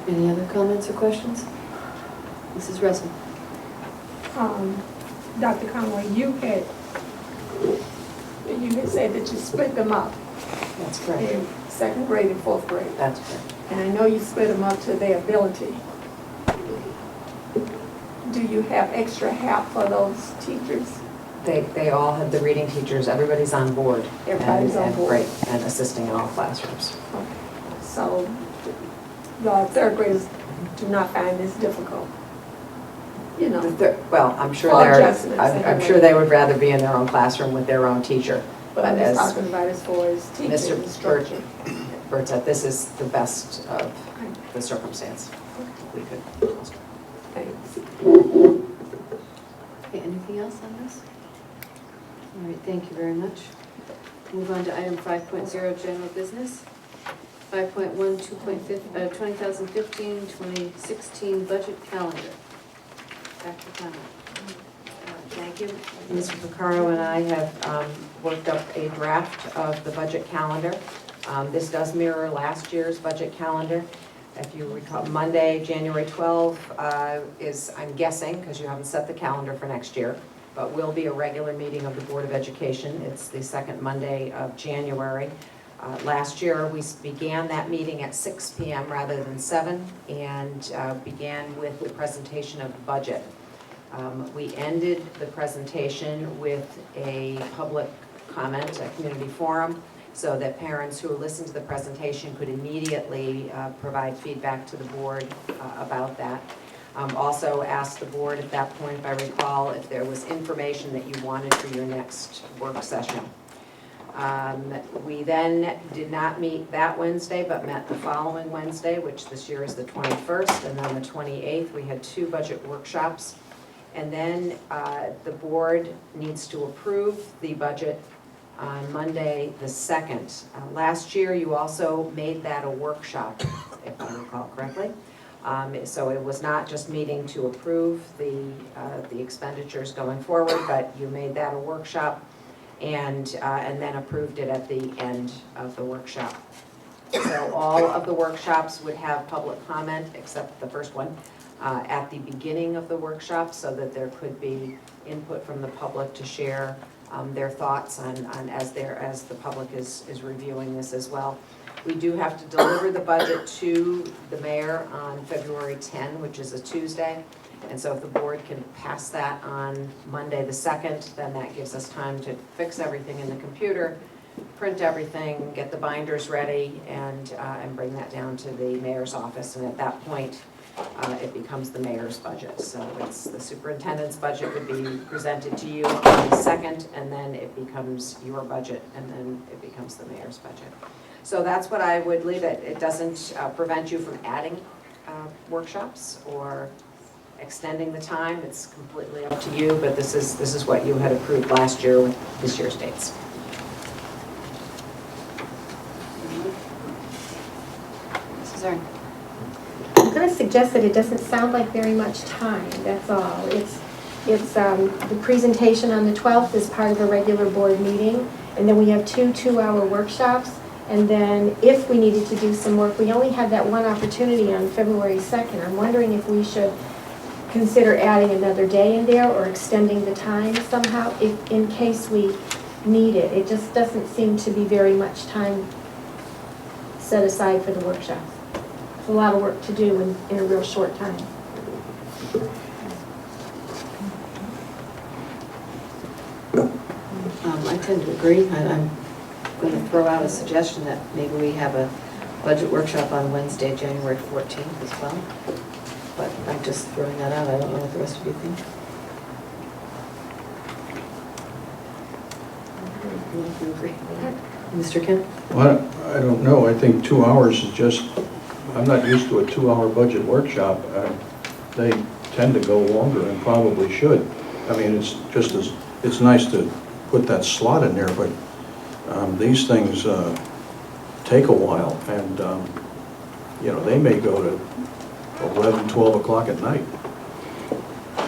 Any other comments or questions? Mrs. Russell? Dr. Conway, you had said that you split them up That's correct. in second grade and fourth grade. That's correct. And I know you split them up to their ability. Do you have extra help for those teachers? They all have the reading teachers, everybody's on board. Everybody's on board. Right, and assisting in all classrooms. So the third graders do not find this difficult, you know. Well, I'm sure All they're, adjustments, I'm anyway. sure they would rather be in their own classroom with their own teacher. But I'm just as talking about as far as teachers and Mr. structure. Burt said, this is the best of the circumstance we could. Thanks. Okay, anything else on this? All right, thank you very much. Move on to item 5.0, general business. 5.1, 2015-2016 budget calendar. Dr. Connell. Thank you. Mr. Picaro and I have worked up a draft of the budget calendar. This does mirror last year's budget calendar. If you recall, Monday, January 12th is, I'm guessing, because you haven't set the calendar for next year, but will be a regular meeting of the Board of Education. It's the second Monday of January. Last year, we began that meeting at 6 p.m. rather than 7, and began with the presentation of the budget. We ended the presentation with a public comment, a community forum, so that parents who listened to the presentation could immediately provide feedback to the board about that. Also asked the board at that point, if I recall, if there was information that you wanted for your next work session. We then did not meet that Wednesday, but met the following Wednesday, which this year is the 21st, and then the 28th. We had 2 budget workshops. And then the board needs to approve the budget on Monday, the 2nd. Last year, you also made that a workshop, if I recall correctly. So it was not just meeting to approve the expenditures going forward, but you made that a workshop and then approved it at the end of the workshop. So all of the workshops would have public comment, except the first one, at the beginning of the workshop, so that there could be input from the public to share their thoughts on as the public is reviewing this as well. We do have to deliver the budget to the mayor on February 10, which is a Tuesday. And so if the board can pass that on Monday the 2nd, then that gives us time to fix everything in the computer, print everything, get the binders ready, and bring that down to the mayor's office. And at that point, it becomes the mayor's budget. So it's the superintendent's budget would be presented to you on the 2nd, and then it becomes your budget, and then it becomes the mayor's budget. So that's what I would leave it. It doesn't prevent you from adding workshops or extending the time. It's completely up to you, but this is what you had approved last year with this year's dates. Mrs. Arndt. I'm going to suggest that it doesn't sound like very much time, that's all. It's the presentation on the 12th is part of a regular board meeting, and then we have 2 two-hour workshops, and then if we needed to do some work, we only had that one opportunity on February 2nd. I'm wondering if we should consider adding another day in there or extending the time somehow in case we need it. It just doesn't seem to be very much time set aside for the workshop. It's a lot of work to do in a real short time. I tend to agree. I'm going to throw out a suggestion that maybe we have a budget workshop on Wednesday, January 14th as well. But I'm just throwing that out. I don't know what the rest of you think. You agree? Mr. Kim? Well, I don't know. I think 2 hours is just, I'm not used to a 2-hour budget workshop. They tend to go longer and probably should. I mean, it's just as, it's nice to put that slot in there, but these things take a while, and you know, they may go to 11, 12 o'clock at night.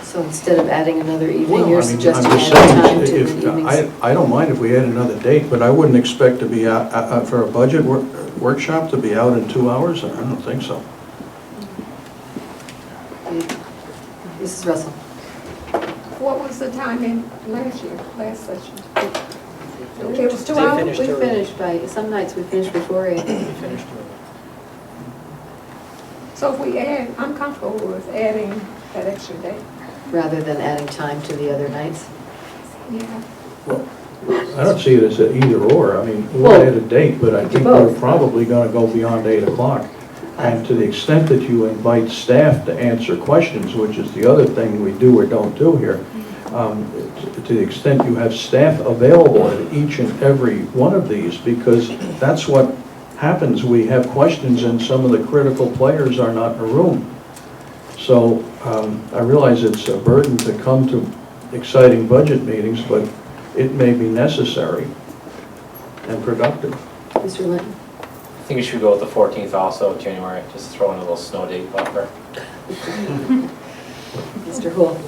So instead of adding another evening, Well, you're I mean, suggesting I'm just adding time to saying, the evenings? I don't mind if we had another date, but I wouldn't expect to be out for a budget workshop to be out in 2 hours. I don't think so. Mrs. Russell? What was the time in last year, last session? It was 2 They hours? finished We early. finished by, some nights we finished before 8. We finished early. So if we add, I'm comfortable with adding that extra day. Rather than adding time to the other nights. Yeah. I don't see it as an either or. I mean, we'll Well, add a date, but I do think both. we're probably going to go beyond 8 o'clock. And to the extent that you invite staff to answer questions, which is the other thing we do or don't do here, to the extent you have staff available at each and every one of these, because that's what happens. We have questions and some of the critical players are not in the room. So I realize it's a burden to come to exciting budget meetings, but it may be necessary and productive. Mr. Linton? I think we should go with the 14th also of January, just throw in a little snow date buffer. Mr. Hool?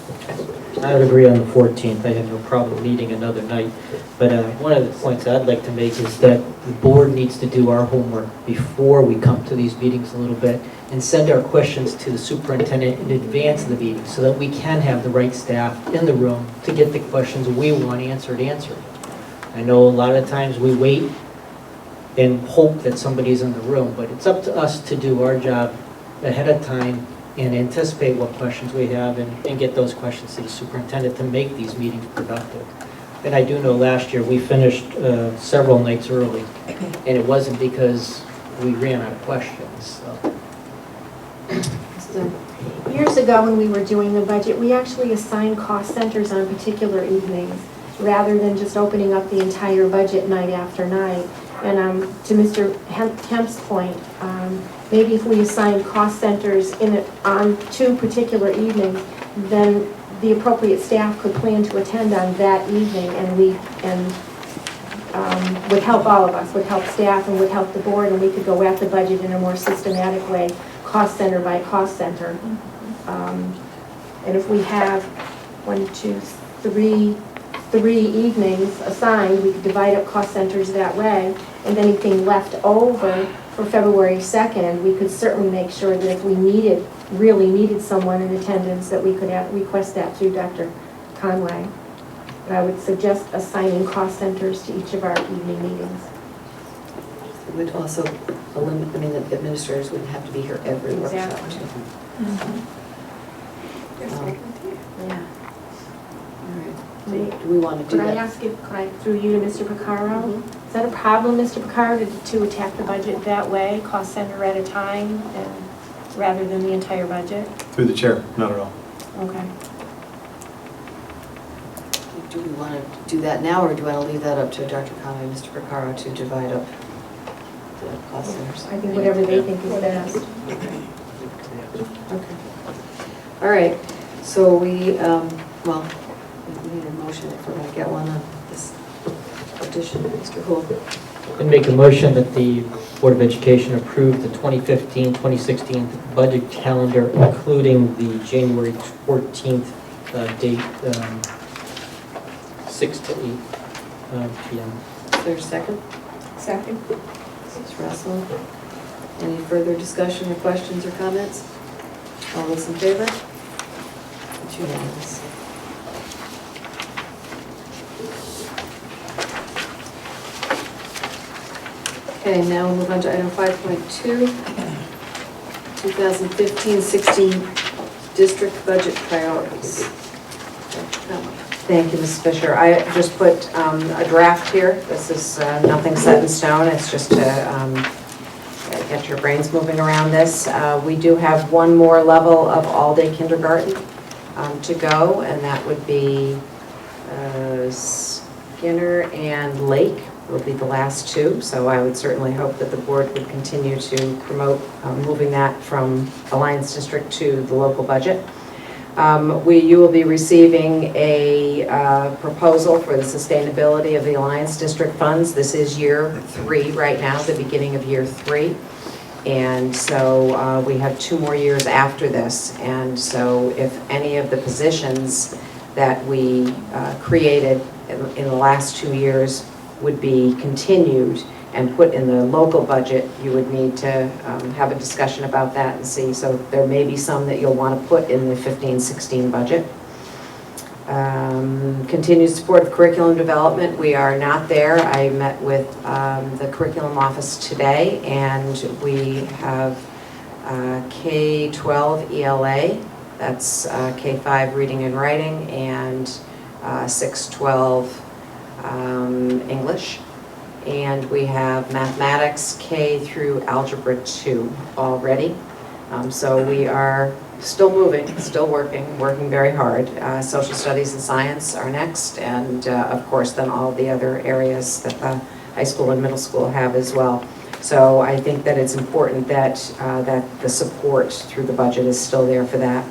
I would agree on the 14th. I have no problem meeting another night. But one of the points I'd like to make is that the board needs to do our homework before we come to these meetings a little bit and send our questions to the superintendent in advance of the meeting so that we can have the right staff in the room to get the questions we want answered. I know a lot of times we wait and hope that somebody's in the room, but it's up to us to do our job ahead of time and anticipate what questions we have and get those questions to the superintendent to make these meetings productive. And I do know last year we finished several nights early, and it wasn't because we ran out of questions. So. Years ago, when we were doing the budget, we actually assigned cost centers on particular evenings, rather than just opening up the entire budget night after night. And to Mr. Kemp's point, maybe if we assign cost centers on 2 particular evenings, then the appropriate staff could plan to attend on that evening, and would help all of us, would help staff and would help the board, and we could go at the budget in a more systematic way, cost center by cost center. And if we have 1, 2, 3 evenings assigned, we could divide up cost centers that way, and anything left over for February 2nd, we could certainly make sure that if we really needed someone in attendance, that we could request that through Dr. Conway. But I would suggest assigning cost centers to each of our evening meetings. It would also eliminate, the administrators wouldn't have to be here every workshop. Exactly. Yeah. All right. Do we want to do Could I that? ask if, could I, through you to Mr. Picaro? Is that a problem, Mr. Picaro, to attack the budget that way, cost center at a time, rather than the entire budget? Through the chair, not at all. Okay. Do we want to do that now, or do you want to leave that up to Dr. Conway and Mr. Picaro to divide up the cost centers? I think whatever they think is best. Okay. All right, so we need a motion if we're going to get one on this addition. Mr. Hool. And make a motion that the Board of Education approve the 2015-2016 budget calendar, including the January 14th date, 6 to 8 p.m. Is there a second? Second. Mrs. Russell. Any further discussion or questions or comments? All those in favor? It's unanimous. Okay, now we'll move on to item 5.2, 2015-16 district budget priorities. Thank you, Ms. Fisher. I just put a draft here. This is nothing set in stone. It's just to get your brains moving around this. We do have one more level of all-day kindergarten to go, and that would be Skinner and Lake will be the last 2. So I would certainly hope that the board would continue to promote moving that from Alliance District to the local budget. You will be receiving a proposal for the sustainability of the Alliance District funds. This is year 3 right now, the beginning of year 3. And so we have 2 more years after this. And so if any of the positions that we created in the last 2 years would be continued and put in the local budget, you would need to have a discussion about that and see. So there may be some that you'll want to put in the 15-16 budget. Continued support of curriculum development, we are not there. I met with the curriculum office today, and we have K-12 ELA, that's K-5 reading and writing, and 6-12 English. And we have mathematics K through algebra 2 already. So we are still moving, still working very hard. Social studies and science are next, and of course then all the other areas that the high school and middle school have as well. So I think that it's important that, that the support through the budget is still there for that.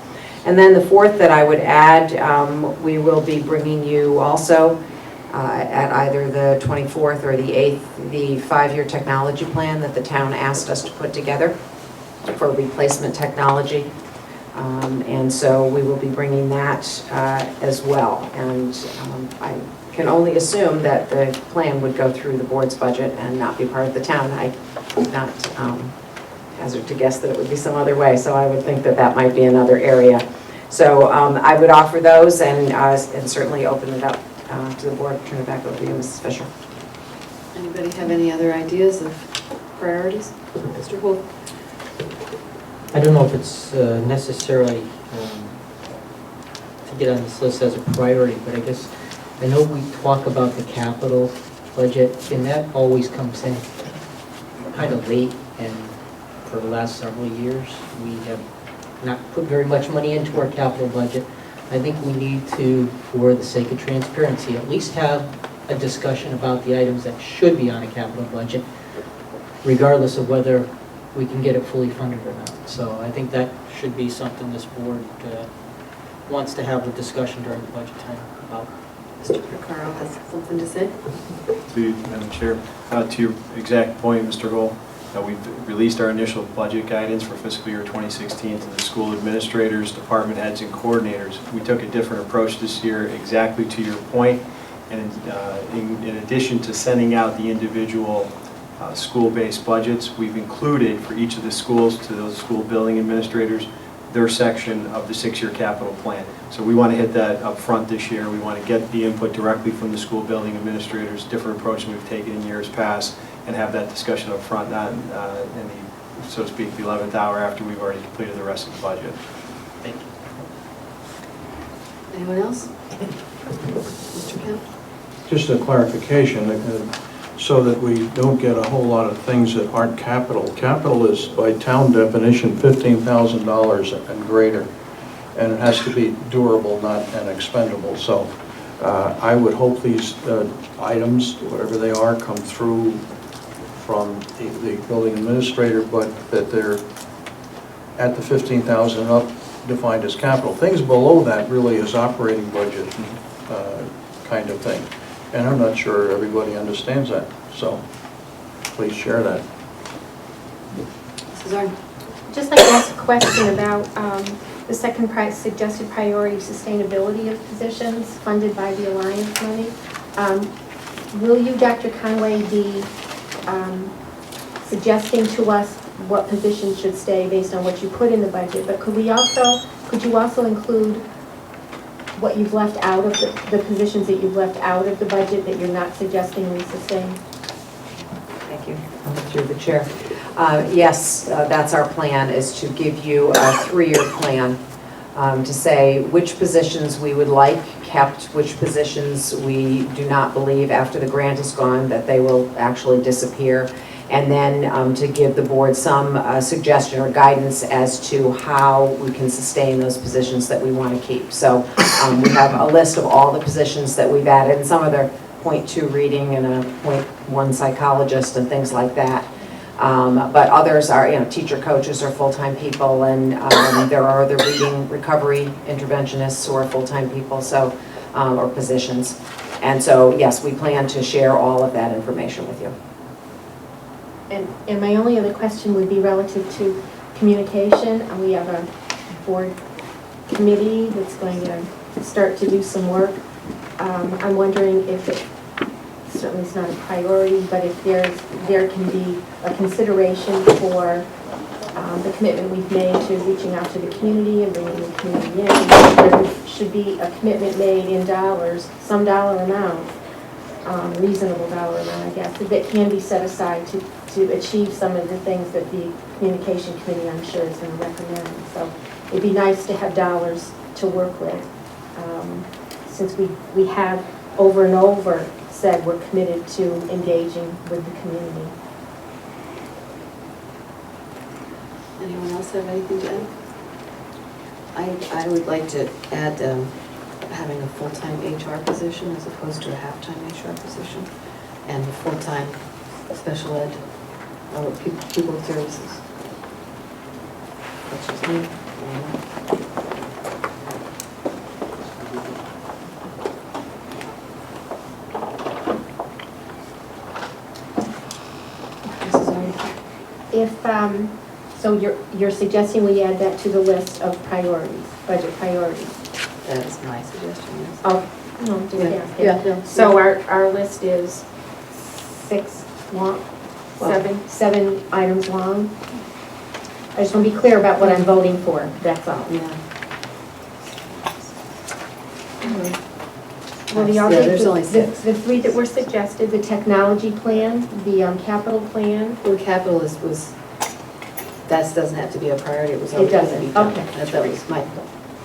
And then the fourth that I would add, we will be bringing you also at either the 24th or the 8th, the 5-year technology plan that the town asked us to put together for replacement technology. And so we will be bringing that as well. And I can only assume that the plan would go through the board's budget and not be part of the town. I would not hazard to guess that it would be some other way, so I would think that that might be another area. So I would offer those and certainly open it up to the board. Turn it back over to you, Mrs. Fisher. Anybody have any other ideas of priorities? Mr. Wolf? I don't know if it's necessarily to get on this list as a priority, but I guess I know we talk about the capital budget, and that always comes in kind of late, and for the last several years, we have not put very much money into our capital budget. I think we need to, for the sake of transparency, at least have a discussion about the items that should be on a capital budget, regardless of whether we can get it fully funded or not. So I think that should be something this board wants to have a discussion during the budget time about. Mr. Picaro has something to say? To you, Madam Chair. To your exact point, Mr. Gold, we've released our initial budget guidance for fiscal year 2016 to the school administrators, department heads, and coordinators. We took a different approach this year, exactly to your point, and in addition to sending out the individual school-based budgets, we've included for each of the schools, to those school building administrators, their section of the 6-year capital plan. So we want to hit that up front this year. We want to get the input directly from the school building administrators, different approach than we've taken in years past, and have that discussion up front, not in the, so to speak, the 11th hour after we've already completed the rest of the budget. Thank you. Anyone else? Mr. Kemp? Just a clarification, so that we don't get a whole lot of things that aren't capital. Capital is, by town definition, $15,000 and greater, and it has to be durable, not an expendable. So I would hope these items, whatever they are, come through from the building administrator, but that they're at the 15,000 up, defined as capital. Things below that really is operating budget kind of thing. And I'm not sure everybody understands that, so please share that. Mrs. Arden? Just like to ask a question about the second suggested priority, sustainability of positions funded by the Alliance money. Will you, Dr. Conway, be suggesting to us what positions should stay based on what you put in the budget? But could you also include what you've left out of the positions that you've left out of the budget that you're not suggesting we sustain? Thank you. Through the chair. Yes, that's our plan, is to give you a 3-year plan to say which positions we would like kept, which positions we do not believe after the grant is gone that they will actually disappear, and then to give the board some suggestion or guidance as to how we can sustain those positions that we want to keep. So we have a list of all the positions that we've added, and some of the .2 reading and a .1 psychologist and things like that. But others are, teacher coaches are full-time people, and there are other reading recovery interventionists who are full-time people, so or positions. And so, yes, we plan to share all of that information with you. And my only other question would be relative to communication. We have a board committee that's going to start to do some work. I'm wondering if it, certainly it's not a priority, but if there can be a consideration for the commitment we've made to reaching out to the community and bringing the community in. should be a commitment made in dollars, some dollar amount, reasonable dollar amount, I guess, that can be set aside to achieve some of the things that the communication committee, I'm sure, is going to recommend. So it'd be nice to have dollars to work with, since we have over and over said we're committed to engaging with the community. Anyone else have anything to add? I would like to add having a full-time HR position as opposed to a half-time HR position, and a full-time special ed, or pupil services. That's just me. If, so you're suggesting we add that to the list of priorities, budget priorities? That is my suggestion, yes. Oh, no, just asking. Yeah. So our list is 6 long, 7 items long? I just want to be clear about what I'm voting for, that's all. Yeah. Well, There's only 6. The 3 that were suggested, the technology plan, the capital plan. Well, capital that doesn't have to be a priority, it was always It going to doesn't, be done. okay. That was my,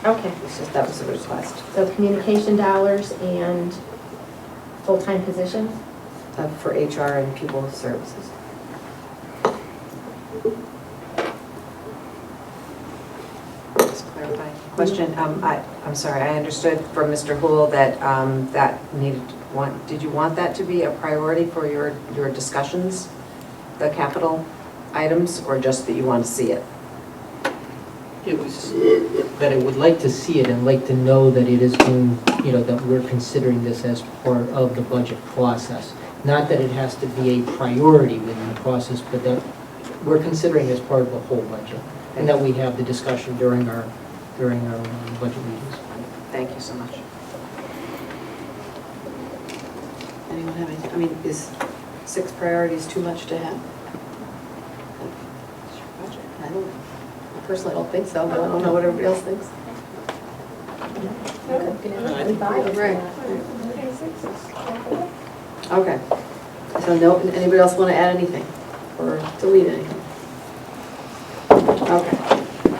Okay. that was a request. So communication dollars and full-time positions? For HR and pupil services. Just clarify. Question, I'm sorry, I understood from Mr. Hool that did you want that to be a priority for your discussions, the capital items, or just that you want to see it? It was that I would like to see it and like to know that it is being, that we're considering this as part of the budget process. Not that it has to be a priority within the process, but that we're considering it as part of the whole budget. And that we have the discussion during our budget meetings. Thank you so much. Anyone have anything? I mean, is 6 priorities too much to have? I don't know. I personally don't think so, but I don't know what everybody else thinks. Okay. So no, anybody else want to add anything or delete anything? Okay.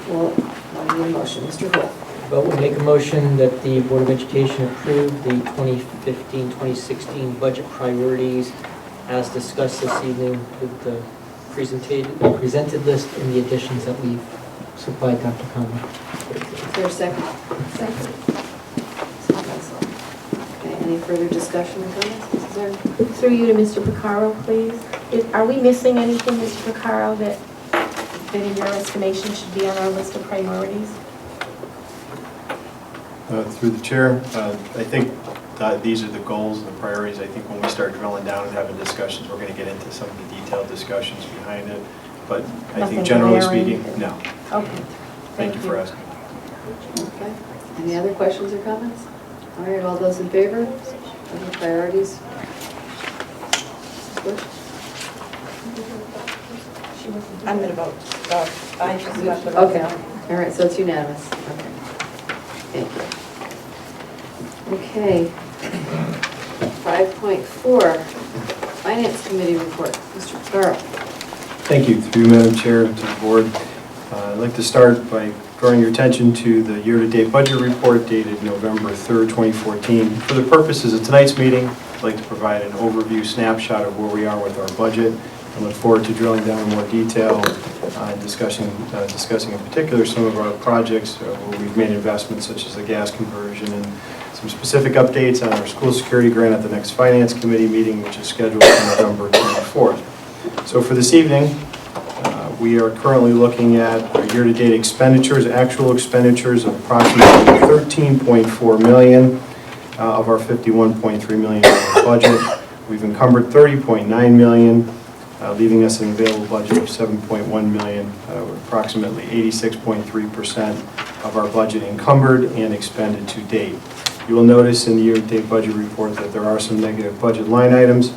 Well, I need a motion. Mr. Holt. But we'll make a motion that the Board of Education approve the 2015-2016 budget priorities as discussed this evening with the presented list and the additions that we've supplied Dr. Conley. Is there a second? Second. Okay, any further discussion or comments, Mrs. Aaron? Through you to Mr. Picaro, please. Are we missing anything, Mr. Picaro, that in your estimation should be on our list of priorities? Through the chair, I think that these are the goals and the priorities. I think when we start drilling down and having discussions, we're going to get into some of the detailed discussions behind it. But I think generally speaking, no. Okay. Thank you for asking. Okay. Any other questions or comments? All right, all those in favor of the priorities? I'm going to vote. I just got the Okay, all right, so it's unanimous. Okay. Thank you. Okay. 5.4, Finance Committee report. Mr. Picaro. Thank you. Through you, Madam Chair, to the board. I'd like to start by drawing your attention to the year-to-date budget report dated November 3rd, 2014. For the purposes of tonight's meeting, I'd like to provide an overview snapshot of where we are with our budget. I look forward to drilling down in more detail and discussing in particular some of our projects where we've made investments such as the gas conversion and some specific updates on our school security grant at the next Finance Committee meeting, which is scheduled for November 24th. So for this evening, we are currently looking at our year-to-date expenditures, actual expenditures of approximately $13.4 million of our $51.3 million budget. We've encumbered $30.9 million, leaving us an available budget of $7.1 million, approximately 86.3% of our budget encumbered and expended to date. You will notice in the year-to-date budget report that there are some negative budget line items.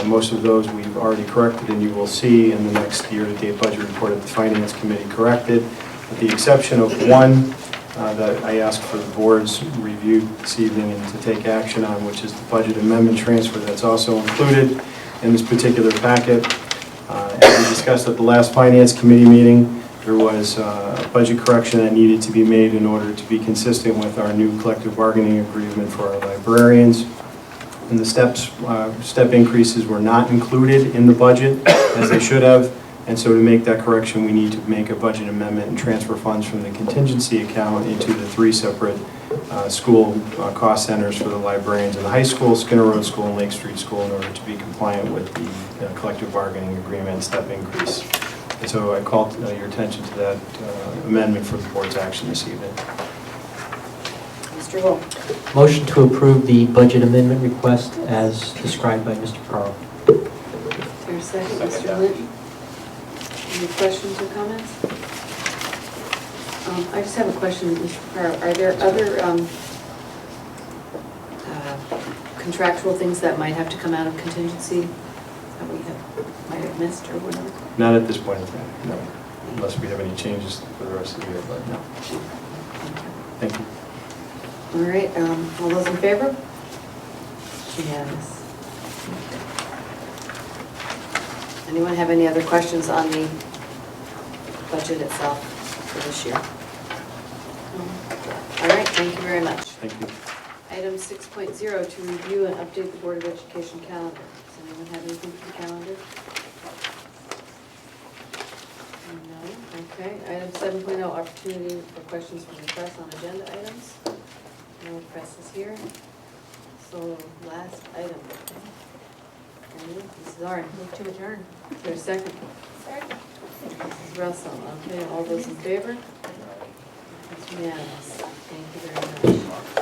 Most of those we've already corrected, and you will see in the next year-to-date budget report at the Finance Committee corrected, with the exception of one that I asked for the board's review this evening and to take action on, which is the budget amendment transfer that's also included in this particular packet. As we discussed at the last Finance Committee meeting, there was a budget correction that needed to be made in order to be consistent with our new collective bargaining agreement for our librarians. And the step increases were not included in the budget as they should have. And so to make that correction, we need to make a budget amendment and transfer funds from the contingency account into the 3 separate school cost centers for the librarians in the high school, Skinner Road School, and Lake Street School in order to be compliant with the collective bargaining agreement and step increase. And so I called your attention to that amendment for the board's action this evening. Mr. Hall. Motion to approve the budget amendment request as described by Mr. Carl. Is there a second, Mr. Lynch? Any questions or comments? I just have a question, Mr. Carl. Are there other contractual things that might have to come out of contingency that we might have missed or whatever? Not at this point in time, no. Unless we have any changes for the rest of the year, but no. Thank you. All right, all those in favor? Unanimous. Anyone have any other questions on the budget itself for this year? No? All right, thank you very much. Thank you. Item 6.0, to review and update the Board of Education calendar. Does anyone have anything for the calendar? No? Okay. Item 7.0, opportunity for questions from the press on agenda items. No press is here. So last item. Mrs. Arndt. Move to adjourn. Is there a second? Second. Mrs. Russell. Okay, all those in favor? It's unanimous. Thank you very much.